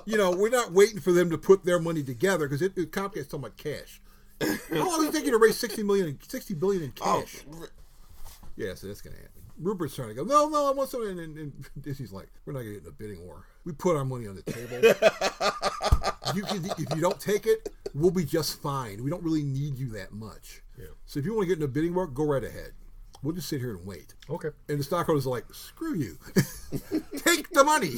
B: We're not waiting for them to put their money together because Comcast talking about cash. How long does it take you to raise $60 billion in cash? Yeah, so that's going to happen. Rupert's trying to go, no, I want something. And Disney's like, we're not going to get in a bidding war. We put our money on the table. If you don't take it, we'll be just fine. We don't really need you that much. Yeah. So if you want to get in a bidding war, go right ahead. We'll just sit here and wait.
A: Okay.
B: And the stockholders are like, screw you. Take the money.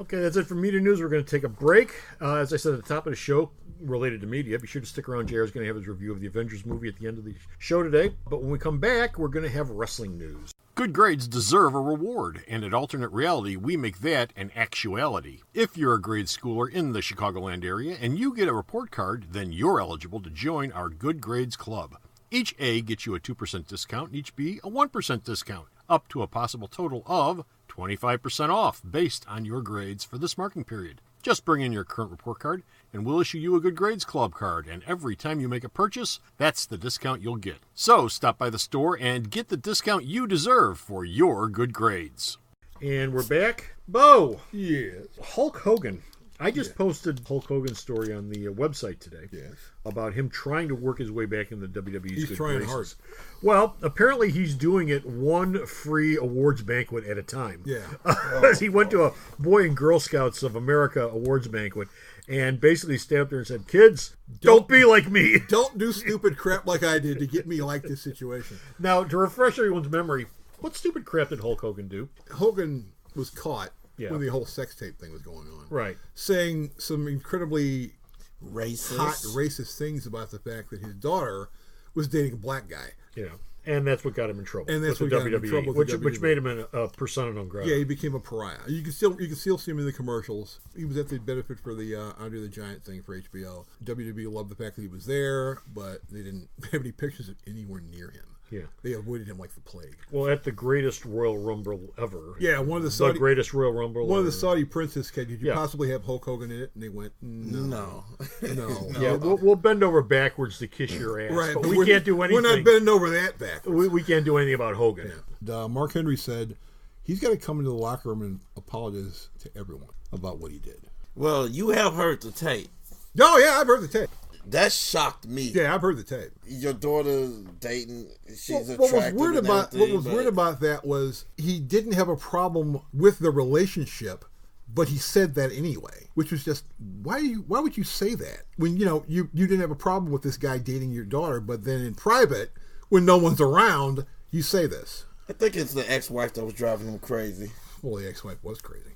A: Okay, that's it for Media News. We're going to take a break. As I said at the top of the show, related to media, be sure to stick around. JR's going to have his review of the Avengers movie at the end of the show today. But when we come back, we're going to have wrestling news. Good grades deserve a reward, and at Alternate Reality, we make that an actuality. If you're a grade schooler in the Chicagoland area and you get a report card, then you're eligible to join our Good Grades Club. Each A gets you a 2% discount, and each B a 1% discount, up to a possible total of 25% off based on your grades for this marking period. Just bring in your current report card, and we'll issue you a Good Grades Club card, and every time you make a purchase, that's the discount you'll get. So stop by the store and get the discount you deserve for your good grades. And we're back. Bo!
B: Yes.
A: Hulk Hogan. I just posted Hulk Hogan's story on the website today about him trying to work his way back in the WWE's
B: He's
A: good
B: trying
A: graces.
B: hard.
A: Well, apparently he's doing it one free awards banquet at a time.
B: Yeah.
A: He went to a Boy and Girl Scouts of America awards banquet and basically stayed up there and said, kids, don't be like me.
B: Don't do stupid crap like I did to get me like this situation.
A: Now, to refresh everyone's memory, what stupid crap did Hulk Hogan do?
B: Hogan was caught when the whole sex tape thing was going on.
A: Right.
B: Saying some incredibly hot
C: racist
B: things about the fact that his daughter was dating a black guy.
A: Yeah. And that's what got him in trouble.
B: And that's
A: with
B: what
A: the
B: got him in trouble with the WWE.
A: Which made him a persona non grata.
B: Yeah, he became a pariah. You can still see him in the commercials. He was at the benefit for the Andre the Giant thing for HBO. WWE loved the fact that he was there, but they didn't have any pictures of anywhere near him.
A: Yeah.
B: They avoided him like the plague.
A: Well, at the greatest Royal Rumble ever.
B: Yeah, one of
A: the greatest Royal Rumble
B: One of the Saudi princes said, did you possibly have Hulk Hogan in it? And they went, no.
A: Yeah, we'll bend over backwards to kiss your ass.
B: Right,
A: but we can't do anything.
B: We're not bending over that backwards.
A: We can't do anything about Hogan.
B: Yeah. Mark Henry said he's got to come into the locker room and apologize to everyone about what he did.
C: Well, you have heard the tape.
B: Oh, yeah, I've heard the tape.
C: That shocked me.
B: Yeah, I've heard the tape.
C: Your daughter dating, she's attractive.
B: What was weird about that was he didn't have a problem with the relationship, but he said that anyway, which was just, why would you say that? When, you didn't have a problem with this guy dating your daughter, but then in private, when no one's around, you say this.
C: I think it's the ex-wife that was driving him crazy.
B: Well, the ex-wife was crazy.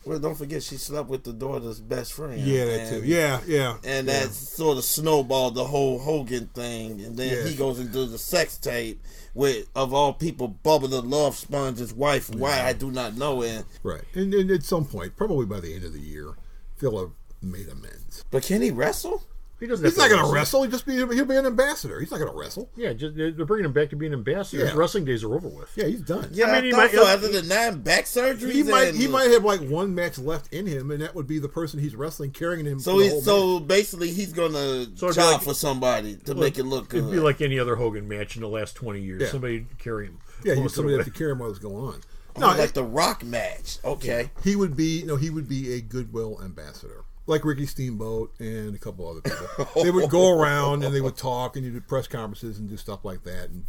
C: Well, don't forget she slept with the daughter's best friend.
B: Yeah, that too. Yeah.
C: And that sort of snowballed the whole Hogan thing. And then he goes into the sex tape with, of all people, Bubba the Love Sponge's wife. Why, I do not know.
B: Right. And at some point, probably by the end of the year, they'll have made amends.
C: But can he wrestle?
A: He's
B: not going to wrestle. He'll be an ambassador. He's not going to wrestle.
A: Yeah, they're bringing him back to being an ambassador.
B: Yeah.
A: Wrestling days are over with.
B: Yeah, he's done.
C: Yeah, I mean, after the 9 back surgeries,
B: he might have like one match left in him, and that would be the person he's wrestling carrying him.
C: So basically, he's going to job for somebody to make it look good.
A: It'd be like any other Hogan match in the last 20 years. Yeah. Somebody carry him.
B: Yeah, somebody have to carry him while it's going on.
C: No, like the Rock match. Okay,
B: he would be a goodwill ambassador, like Ricky Steamboat and a couple other people. They would go around and they would talk, and you do press conferences and do stuff like that, and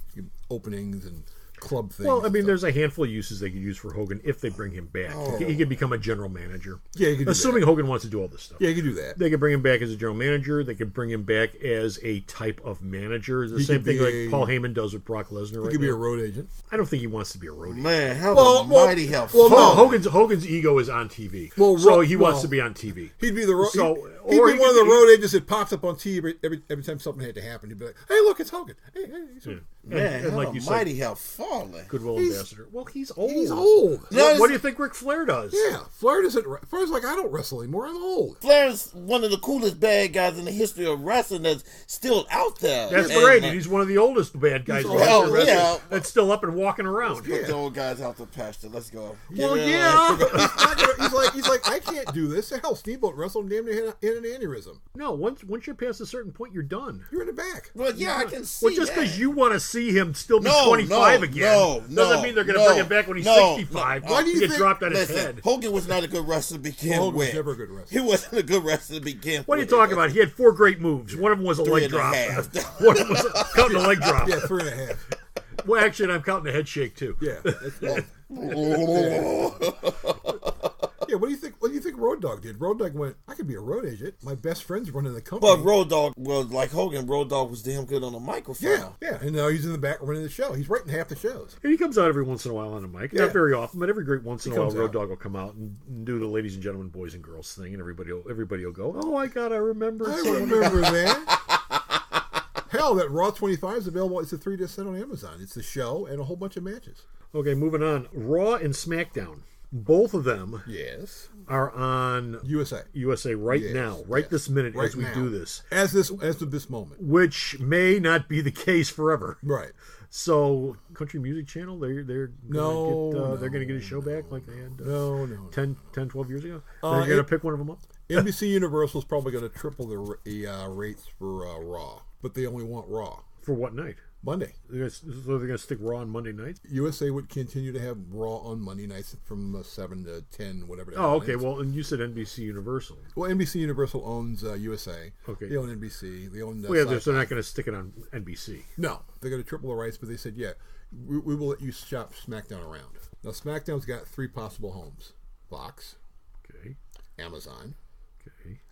B: openings and club things.
A: Well, I mean, there's a handful of uses they could use for Hogan if they bring him back. He could become a general manager.
B: Yeah, he could do
A: assuming
B: that.
A: Hogan wants to do all this stuff.
B: Yeah, he could do that.
A: They could bring him back as a general manager. They could bring him back as a type of manager. The same thing like Paul Heyman does with Brock Lesnar.
B: He could be a road agent.
A: I don't think he wants to be a road agent.
C: Man, how almighty how fun.
A: Hogan's ego is on TV. So he wants to be on TV.
B: He'd be the he'd be one of the road agents that pops up on TV every time something had to happen. He'd be like, "Hey, look, it's Hogan." Hey,
C: Man, how almighty how fallen.
A: Goodwill ambassador. Well, he's old.
B: He's old.
A: What do you think Ric Flair does?
B: Yeah, Flair doesn't. Flair's like, I don't wrestle anymore. I'm old.
C: Flair's one of the coolest bad guys in the history of wrestling that's still out there.
A: That's right. And he's one of the oldest bad guys in the history of wrestling that's still up and walking around.
C: Let's put the old guys out the pasture. Let's go.
A: Well, yeah.
B: He's like, I can't do this. Hell, Steamboat wrestled and damn near had an aneurysm.
A: No, once you're past a certain point, you're done.
B: You're in the back.
C: Well, yeah, I can see.
A: Well, just because you want to see him still be 25 again doesn't mean they're going to bring him back when he's 65.
B: Why do you
A: get dropped on his head?
C: Hogan was not a good wrestler to begin
B: Hogan
C: with.
B: was never a good wrestler.
C: He wasn't a good wrestler to begin with.
A: What are you talking about? He had 4 great moves. One of them was a leg drop. One of them was counting a leg drop.
B: Yeah, 3.5.
A: Well, actually, I'm counting a head shake too.
B: Yeah. Yeah, what do you think? What do you think Road Dogg did? Road Dogg went, I could be a road agent. My best friend's running the company.
C: But Road Dogg was like Hogan. Road Dogg was damn good on the microphone.
B: Yeah. And now he's in the back running the show. He's writing half the shows.
A: And he comes out every once in a while on the mic. Not very often, but every great once in a while, Road Dogg will come out and do the ladies and gentlemen, boys and girls thing, and everybody will go, "Oh my God, I remember
B: that." Hell, that Raw 25 is available. It's a 3-disc set on Amazon. It's the show and a whole bunch of matches.
A: Okay, moving on. Raw and SmackDown. Both of them are on USA right now, this minute as we do this.
B: As of this moment.
A: Which may not be the case forever.
B: Right.
A: So, Country Music Channel, they're going to get a show back like they had 10, 12 years ago? They're going to pick one of them up?
B: NBC Universal is probably going to triple the rates for Raw, but they only want Raw.
A: For what night?
B: Monday.
A: So they're going to stick Raw on Monday nights?
B: USA would continue to have Raw on Monday nights from 7 to 10, whatever.
A: Oh, okay. Well, and you said NBC Universal.
B: Well, NBC Universal owns USA.
A: Okay.
B: They own NBC. They own.
A: So they're not going to stick it on NBC.
B: No, they're going to triple the rights, but they said, we will let you shop SmackDown around. Now, SmackDown's got 3 possible homes: Fox, Amazon,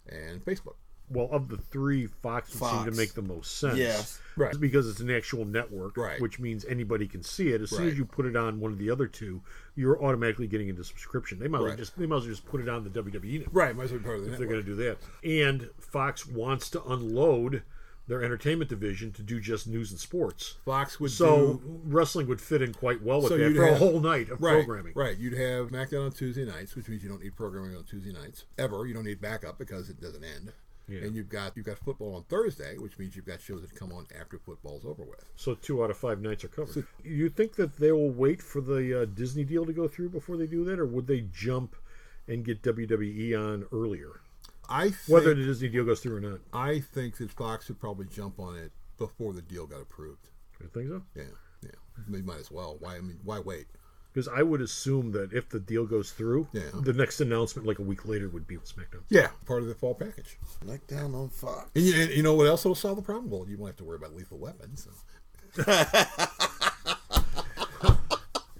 B: and Facebook.
A: Well, of the 3, Fox would seem to make the most sense.
C: Yes.
B: Right.
A: Because it's an actual network, which means anybody can see it. As soon as you put it on one of the other 2, you're automatically getting into subscription. They might as well just put it on the WWE network.
B: Right, might as well be part of the
A: network.
B: They're
A: going to do that. And Fox wants to unload their entertainment division to do just news and sports.
B: Fox would
A: wrestling would fit in quite well with that for a whole night of programming.
B: Right. You'd have SmackDown on Tuesday nights, which means you don't need programming on Tuesday nights ever. You don't need backup because it doesn't end. Yeah. And you've got football on Thursday, which means you've got shows that come on after football's over with.
A: So 2 out of 5 nights are covered. So, you think that they will wait for the Disney deal to go through before they do that, or would they jump and get WWE on earlier? Whether the Disney deal goes through or not.
B: I think that Fox would probably jump on it before the deal got approved.
A: You think so?
B: Yeah. They might as well. Why wait?
A: Because I would assume that if the deal goes through, the next announcement, like a week later, would be SmackDown.
B: Yeah, part of the fall package.
C: SmackDown on Fox.
B: And you know what else will solve the problem? Well, you won't have to worry about Lethal Weapon. So.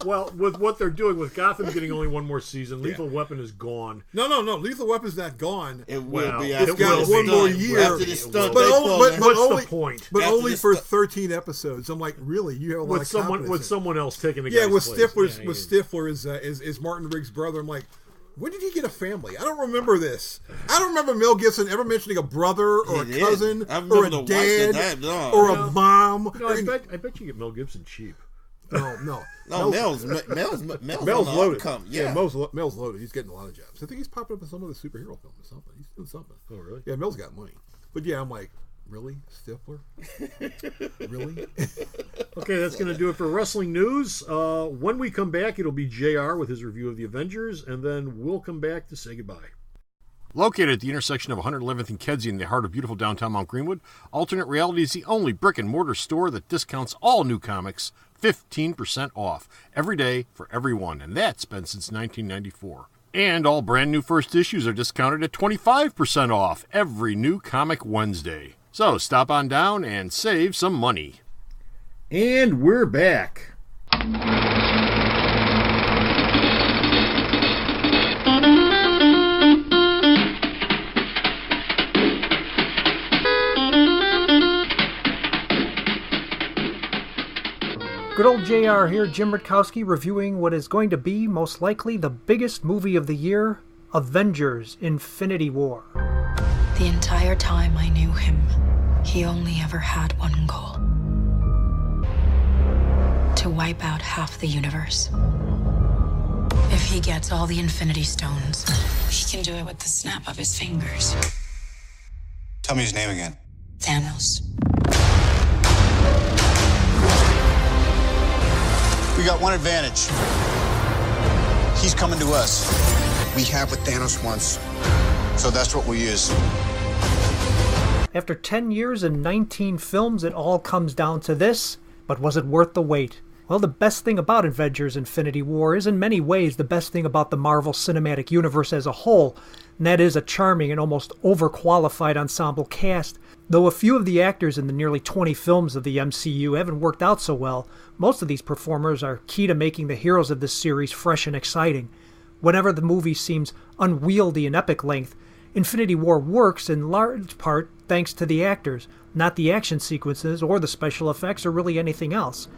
A: Well, with what they're doing, with Gotham getting only 1 more season, Lethal Weapon is gone.
B: No. Lethal Weapon's not gone.
C: It will be.
B: It's got 1 more year.
C: After the stunt,
A: what's the point?
B: But only for 13 episodes. I'm like, really? You have a lot of confidence
A: with someone else taking the guy's
B: with
A: place.
B: Stifler is Martin Riggs' brother. I'm like, when did he get a family? I don't remember this. I don't remember Mel Gibson ever mentioning a brother or a cousin or a dad or a mom.
A: No, I bet you get Mel Gibson cheap.
B: No.
C: Mel's
B: loaded.
C: Yeah,
B: Mel's loaded. He's getting a lot of jobs. I think he's popping up in some of the superhero film or something. He's doing something.
A: Oh, really?
B: Yeah, Mel's got money. But yeah, I'm like, really? Stifler? Really?
A: Okay, that's going to do it for wrestling news. When we come back, it'll be JR with his review of the Avengers, and then we'll come back to say goodbye. Located at the intersection of 111th and Kedzie in the heart of beautiful downtown Mount Greenwood, Alternate Reality is the only brick-and-mortar store that discounts all new comics 15% off every day for everyone, and that's been since 1994. And all brand new first issues are discounted at 25% off every new Comic Wednesday. So stop on down and save some money. And we're back.
J: Good old JR here, Jim Rutkowski, reviewing what is going to be, most likely, the biggest movie of the year, Avengers: Infinity War.
K: The entire time I knew him, he only ever had one goal. To wipe out half the universe. If he gets all the Infinity Stones, he can do it with the snap of his fingers.
L: Tell me his name again.
K: Thanos.
L: We got one advantage. He's coming to us. We have what Thanos wants, so that's what we'll use.
J: After 10 years and 19 films, it all comes down to this. But was it worth the wait? Well, the best thing about Avengers: Infinity War is in many ways the best thing about the Marvel Cinematic Universe as a whole, and that is a charming and almost overqualified ensemble cast. Though a few of the actors in the nearly 20 films of the MCU haven't worked out so well, most of these performers are key to making the heroes of this series fresh and exciting. Whenever the movie seems unwieldy in epic length, Infinity War works in large part thanks to the actors, not the action sequences or the special effects or really anything else.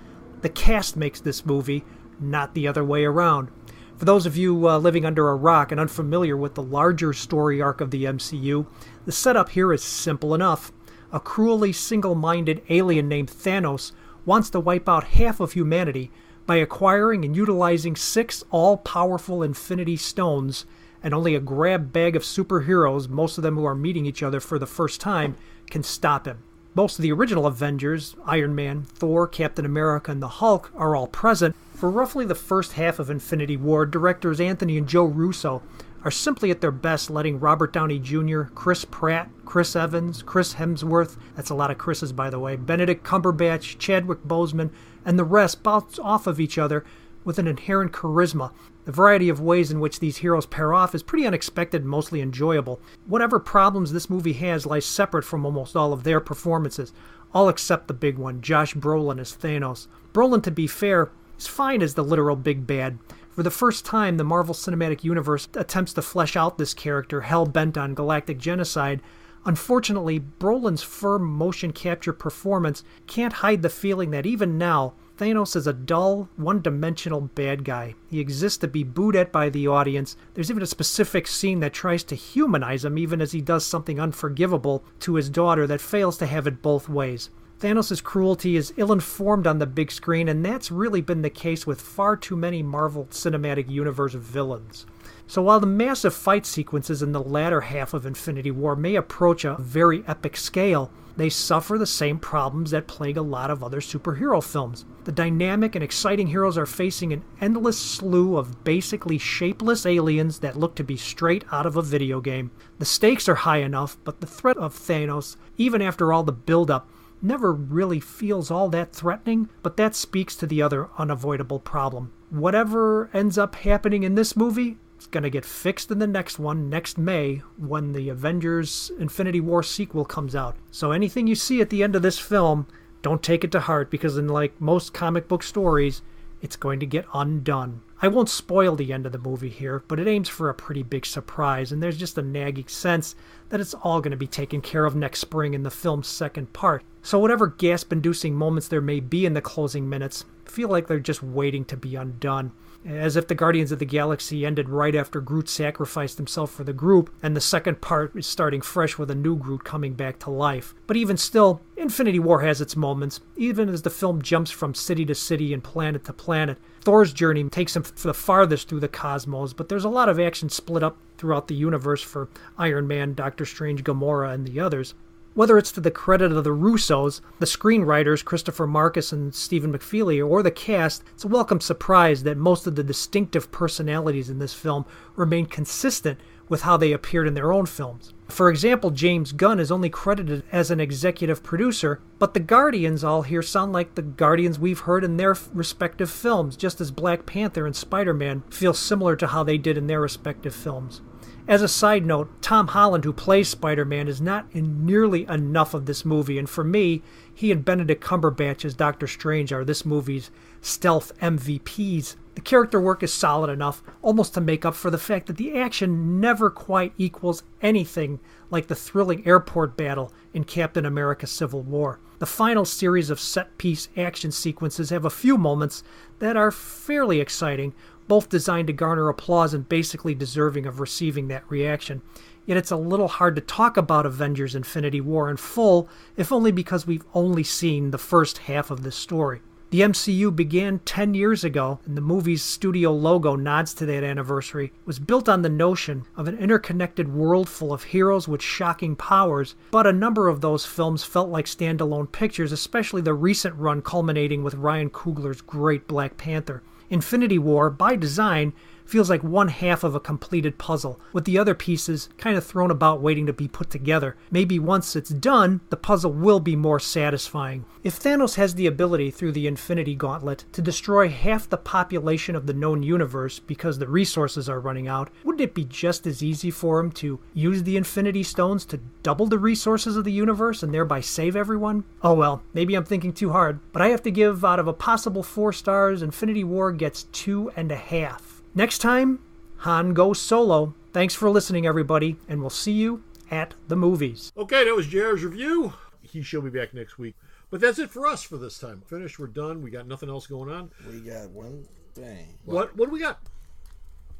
J: The cast makes this movie, not the other way around. For those of you living under a rock and unfamiliar with the larger story arc of the MCU, the setup here is simple enough. A cruelly single-minded alien named Thanos wants to wipe out half of humanity by acquiring and utilizing 6 all-powerful Infinity Stones, and only a grab bag of superheroes, most of them who are meeting each other for the first time, can stop him. Most of the original Avengers, Iron Man, Thor, Captain America, and the Hulk, are all present. For roughly the first half of Infinity War, directors Anthony and Joe Russo are simply at their best letting Robert Downey Jr., Chris Pratt, Chris Evans, Chris Hemsworth, that's a lot of Chris's by the way, Benedict Cumberbatch, Chadwick Boseman, and the rest bounce off of each other with an inherent charisma. The variety of ways in which these heroes pair off is pretty unexpected and mostly enjoyable. Whatever problems this movie has lies separate from almost all of their performances, all except the big one, Josh Brolin as Thanos. Brolin, to be fair, is fine as the literal big bad. For the first time, the Marvel Cinematic Universe attempts to flesh out this character hell-bent on galactic genocide. Unfortunately, Brolin's firm motion capture performance can't hide the feeling that even now, Thanos is a dull, one-dimensional bad guy. He exists to be booed at by the audience. There's even a specific scene that tries to humanize him even as he does something unforgivable to his daughter that fails to have it both ways. Thanos' cruelty is ill-informed on the big screen, and that's really been the case with far too many Marvel Cinematic Universe villains. So while the massive fight sequences in the latter half of Infinity War may approach a very epic scale, they suffer the same problems that plague a lot of other superhero films. The dynamic and exciting heroes are facing an endless slew of basically shapeless aliens that look to be straight out of a video game. The stakes are high enough, but the threat of Thanos, even after all the build-up, never really feels all that threatening, but that speaks to the other unavoidable problem. Whatever ends up happening in this movie, it's going to get fixed in the next one, next May, when the Avengers Infinity War sequel comes out. So anything you see at the end of this film, don't take it to heart, because unlike most comic book stories, it's going to get undone. I won't spoil the end of the movie here, but it aims for a pretty big surprise, and there's just a nagging sense that it's all going to be taken care of next spring in the film's second part. So whatever gasp-inducing moments there may be in the closing minutes, feel like they're just waiting to be undone. As if the Guardians of the Galaxy ended right after Groot sacrificed himself for the group, and the second part is starting fresh with a new Groot coming back to life. But even still, Infinity War has its moments, even as the film jumps from city to city and planet to planet. Thor's journey takes him the farthest through the cosmos, but there's a lot of action split up throughout the universe for Iron Man, Doctor Strange, Gamora, and the others. Whether it's to the credit of the Russos, the screenwriters Christopher Marcus and Stephen McFeely, or the cast, it's a welcome surprise that most of the distinctive personalities in this film remain consistent with how they appeared in their own films. For example, James Gunn is only credited as an executive producer, but the Guardians all here sound like the Guardians we've heard in their respective films, just as Black Panther and Spider-Man feel similar to how they did in their respective films. As a side note, Tom Holland, who plays Spider-Man, is not in nearly enough of this movie, and for me, he and Benedict Cumberbatch as Doctor Strange are this movie's stealth MVPs. The character work is solid enough, almost to make up for the fact that the action never quite equals anything like the thrilling airport battle in Captain America Civil War. The final series of set-piece action sequences have a few moments that are fairly exciting, both designed to garner applause and basically deserving of receiving that reaction. Yet it's a little hard to talk about Avengers Infinity War in full, if only because we've only seen the first half of this story. The MCU began 10 years ago, and the movie's studio logo nods to that anniversary. It was built on the notion of an interconnected world full of heroes with shocking powers, but a number of those films felt like standalone pictures, especially the recent run culminating with Ryan Coogler's great Black Panther. Infinity War, by design, feels like one half of a completed puzzle, with the other pieces kind of thrown about waiting to be put together. Maybe once it's done, the puzzle will be more satisfying. If Thanos has the ability through the Infinity Gauntlet to destroy half the population of the known universe because the resources are running out, wouldn't it be just as easy for him to use the Infinity Stones to double the resources of the universe and thereby save everyone? Oh well, maybe I'm thinking too hard, but I have to give out of a possible 4 stars, Infinity War gets 2.5. Next time, Han goes solo. Thanks for listening, everybody, and we'll see you at the movies.
A: Okay, that was JR's review. He shall be back next week. But that's it for us for this time. Finished, we're done. We got nothing else going on.
C: We got one thing.
A: What do we got?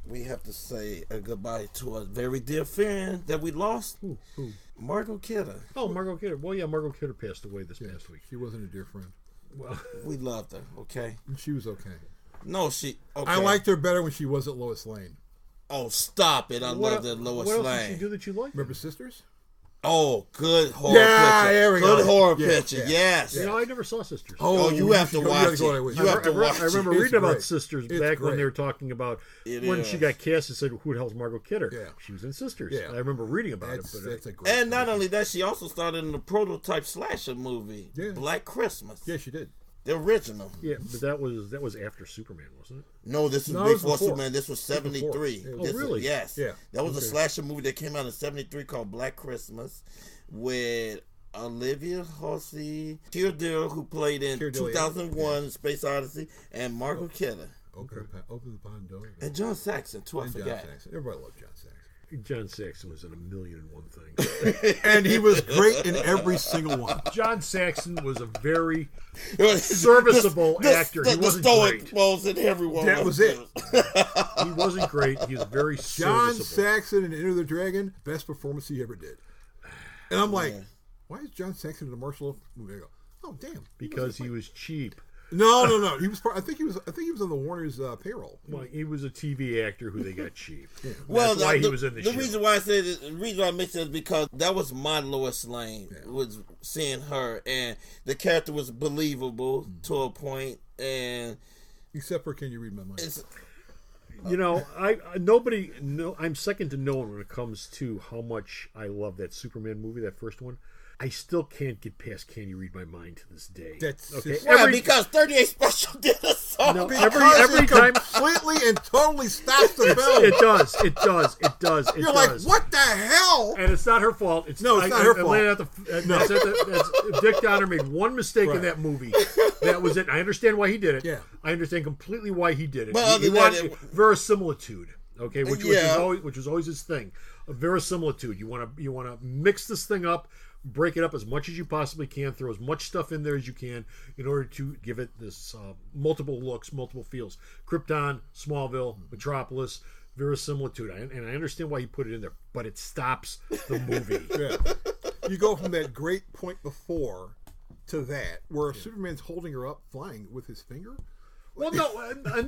C: We have to say a goodbye to a very dear friend that we lost.
A: Who?
C: Margot Kidder.
A: Oh, Margot Kidder. Well, yeah, Margot Kidder passed away this past week.
B: She wasn't a dear friend.
A: Well,
C: we loved her, okay?
B: She was okay.
C: No, she... Okay.
B: I liked her better when she wasn't Lois Lane.
C: Oh, stop it. I love that Lois Lane.
A: What else did she do that you liked?
B: Remember Sisters?
C: Oh, good horror picture.
B: There we
C: go. Good horror
B: yeah,
C: picture, yes.
A: You know, I never saw Sisters.
C: Oh, you have to watch it. You have to watch it.
A: I remember reading about Sisters back when they were talking about when she got cast and said, who the hell's Margot Kidder?
B: Yeah.
A: She was in Sisters.
B: Yeah.
A: I remember reading about it.
B: That's a great
C: and not only that, she also started in the prototype slasher movie, Black Christmas.
B: Yeah, she did.
C: The original.
A: Yeah, but that was after Superman, wasn't it?
C: No, this was before Superman. This was 73.
A: Oh, really?
C: Yes.
B: Yeah.
C: That was a slasher movie that came out in 73 called Black Christmas with Olivia Hussey, Kildare, who played in 2001 Space Odyssey, and Margot Kidder.
B: Open the pond door.
C: And John Saxon, too, I forgot.
B: Everybody loved John Saxon.
A: John Saxon was in 1,000,001 things.
B: And he was great in every single one.
A: John Saxon was a very serviceable actor. He wasn't great.
C: In everyone.
B: That was it.
A: He wasn't great. He was very
B: John
A: serviceable.
B: Saxon in Enter the Dragon, best performance he ever did. And I'm like, why is John Saxon in the martial movie? I go, oh damn.
A: Because he was cheap.
B: No. He was. I think he was on the Warner's payroll.
A: Well, he was a TV actor who they got cheap.
B: Yeah.
C: Well,
A: that's why he was in the show.
C: Reason why I said it, the reason why I mentioned it is because that was my Lois Lane. Was seeing her, and the character was believable to a point, and
B: except for Can You Read My Mind?
A: You know, I'm second to no one when it comes to how much I love that Superman movie, that first one. I still can't get past Can You Read My Mind to this day.
B: That's
A: okay.
C: Because 38 Special did a song.
A: No, every time
B: completely and totally stops the film.
A: It does.
B: You're like, what the hell?
A: And it's not her fault. It's not her fault. Dick Donner made one mistake in that movie. That was it. I understand why he did it.
B: Yeah.
A: I understand completely why he did it.
C: But
A: he wanted verisimilitude. Okay, which was always his thing. A verisimilitude. You want to mix this thing up. Break it up as much as you possibly can. Throw as much stuff in there as you can in order to give it this multiple looks, multiple feels. Krypton, Smallville, Metropolis, verisimilitude. And I understand why he put it in there, but it stops the movie.
B: Yeah. You go from that great point before to that, where Superman's holding her up, flying with his finger.
A: Well, and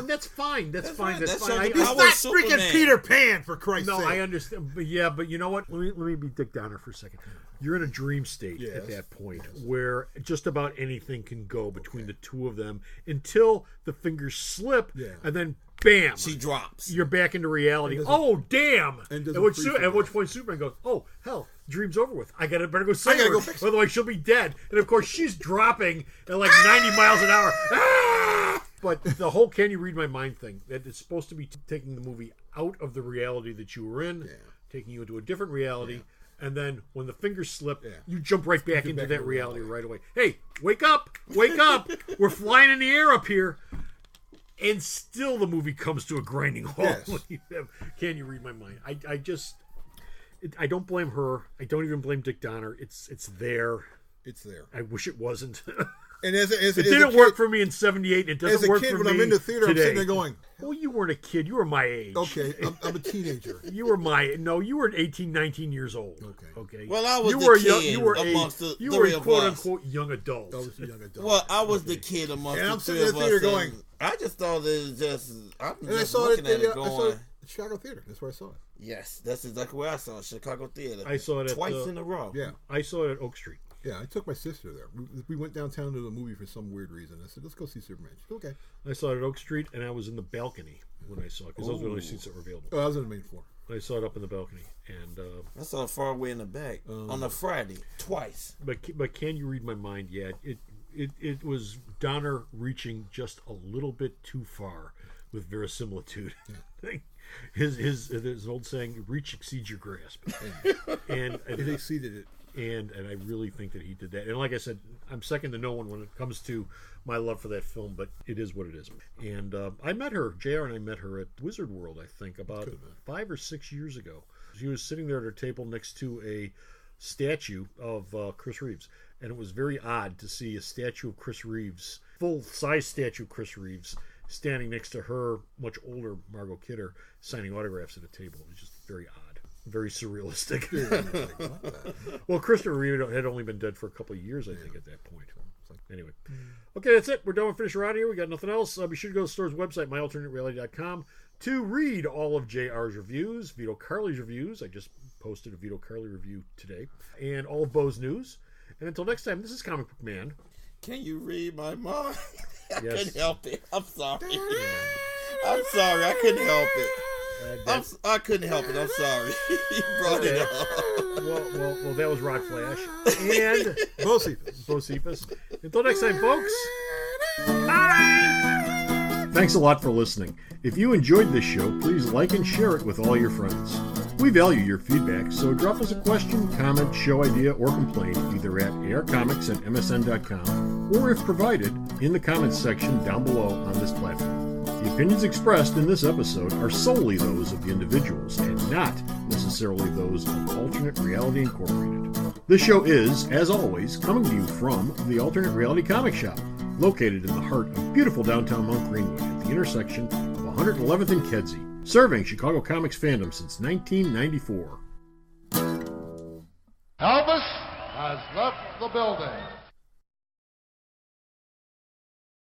A: that's fine. That's fine. That's fine.
B: It's not freaking Peter Pan, for Christ's sake.
A: No, I understand. But you know what? Let me be Dick Donner for a second. You're in a dream state at that point where just about anything can go between the two of them until the fingers slip, and then bam,
C: she drops.
A: You're back into reality. Oh, damn! At which point Superman goes, "Oh, hell, dream's over with. Better go save her. Otherwise, she'll be dead." And of course, she's dropping at like 90 miles an hour. Ah! But the whole "can you read my mind" thing, that it's supposed to be taking the movie out of the reality that you were in, taking you into a different reality. And then when the fingers slip, you jump right back into that reality right away. Hey, wake up! Wake up! We're flying in the air up here. And still the movie comes to a grinding halt. Yes. Can you read my mind? I don't blame her. I don't even blame Dick Donner. It's there.
B: It's there.
A: I wish it wasn't.
B: And it
A: didn't work for me in '78. It doesn't work for me
B: when I'm in the theater,
A: today.
B: I'm sitting there going,
A: well, you weren't a kid. You were my age.
B: Okay, I'm a teenager.
A: You were 18, 19 years old. Okay.
C: Well, I was the kid amongst the
A: you
C: three
A: were a
C: of
A: quote
C: us.
A: unquote young adult.
B: I was a young adult.
C: Well, I was the kid amongst the three of us.
B: Going,
C: I just thought it was just. I'm
B: and
C: just
B: I saw
C: looking
B: it
C: at it going.
B: I saw it at Chicago Theater. That's where I saw it.
C: Yes, that's exactly where I saw it. Chicago Theater.
A: I saw it
C: twice in a row.
B: Yeah,
A: I saw it at Oak Street.
B: Yeah, I took my sister there. We went downtown to the movie for some weird reason. I said, let's go see Superman. She said, okay.
A: I saw it at Oak Street, and I was in the balcony when I saw it, because those were the only seats that were available.
B: Oh, I was on the main floor.
A: I saw it up in the balcony. And
C: I saw it far away in the back on a Friday, twice.
A: But Can You Read My Mind? Yeah, it was Donner reaching just a little bit too far with verisimilitude. Yeah. His old saying, reach exceeds your grasp. And it
B: exceeded it.
A: And I really think that he did that. And like I said, I'm second to no one when it comes to my love for that film, but it is what it is. And I met her, JR and I met her at Wizard World, I think, about 5 or 6 years ago. She was sitting there at her table next to a statue of Chris Reeves. And it was very odd to see a statue of Chris Reeves, full-size statue of Chris Reeves, standing next to her, much older Margot Kidder, signing autographs at a table. It was just very odd. Very surrealistic. Well, Christopher Reeve had only been dead for a couple of years, I think, at that point. Anyway. Okay, that's it. We're done with Finish Around here. We got nothing else. Be sure to go to the store's website, myalternatereality.com, to read all of JR's reviews, Vito Carly's reviews. I just posted a Vito Carly review today. And all of Bo's news. And until next time, this is Comic Book Man.
C: Can you read my mind? I
A: Yes.
C: couldn't help it. I'm sorry. I'm sorry. I couldn't help it. I couldn't help it. I'm sorry. You brought it up.
A: Well, that was Rod Flash and Bocepheus. Until next time, folks. Thanks a lot for listening. If you enjoyed this show, please like and share it with all your friends. We value your feedback, so drop us a question, comment, show idea, or complaint either at arcomics@msn.com or, if provided, in the comments section down below on this platform. The opinions expressed in this episode are solely those of the individuals and not necessarily those of Alternate Reality Incorporated. This show is, as always, coming to you from the Alternate Reality Comic Shop, located in the heart of beautiful downtown Mount Greenwood at the intersection of 111th and Kedzie, serving Chicago comics fandom since 1994.
M: Elvis has left the building.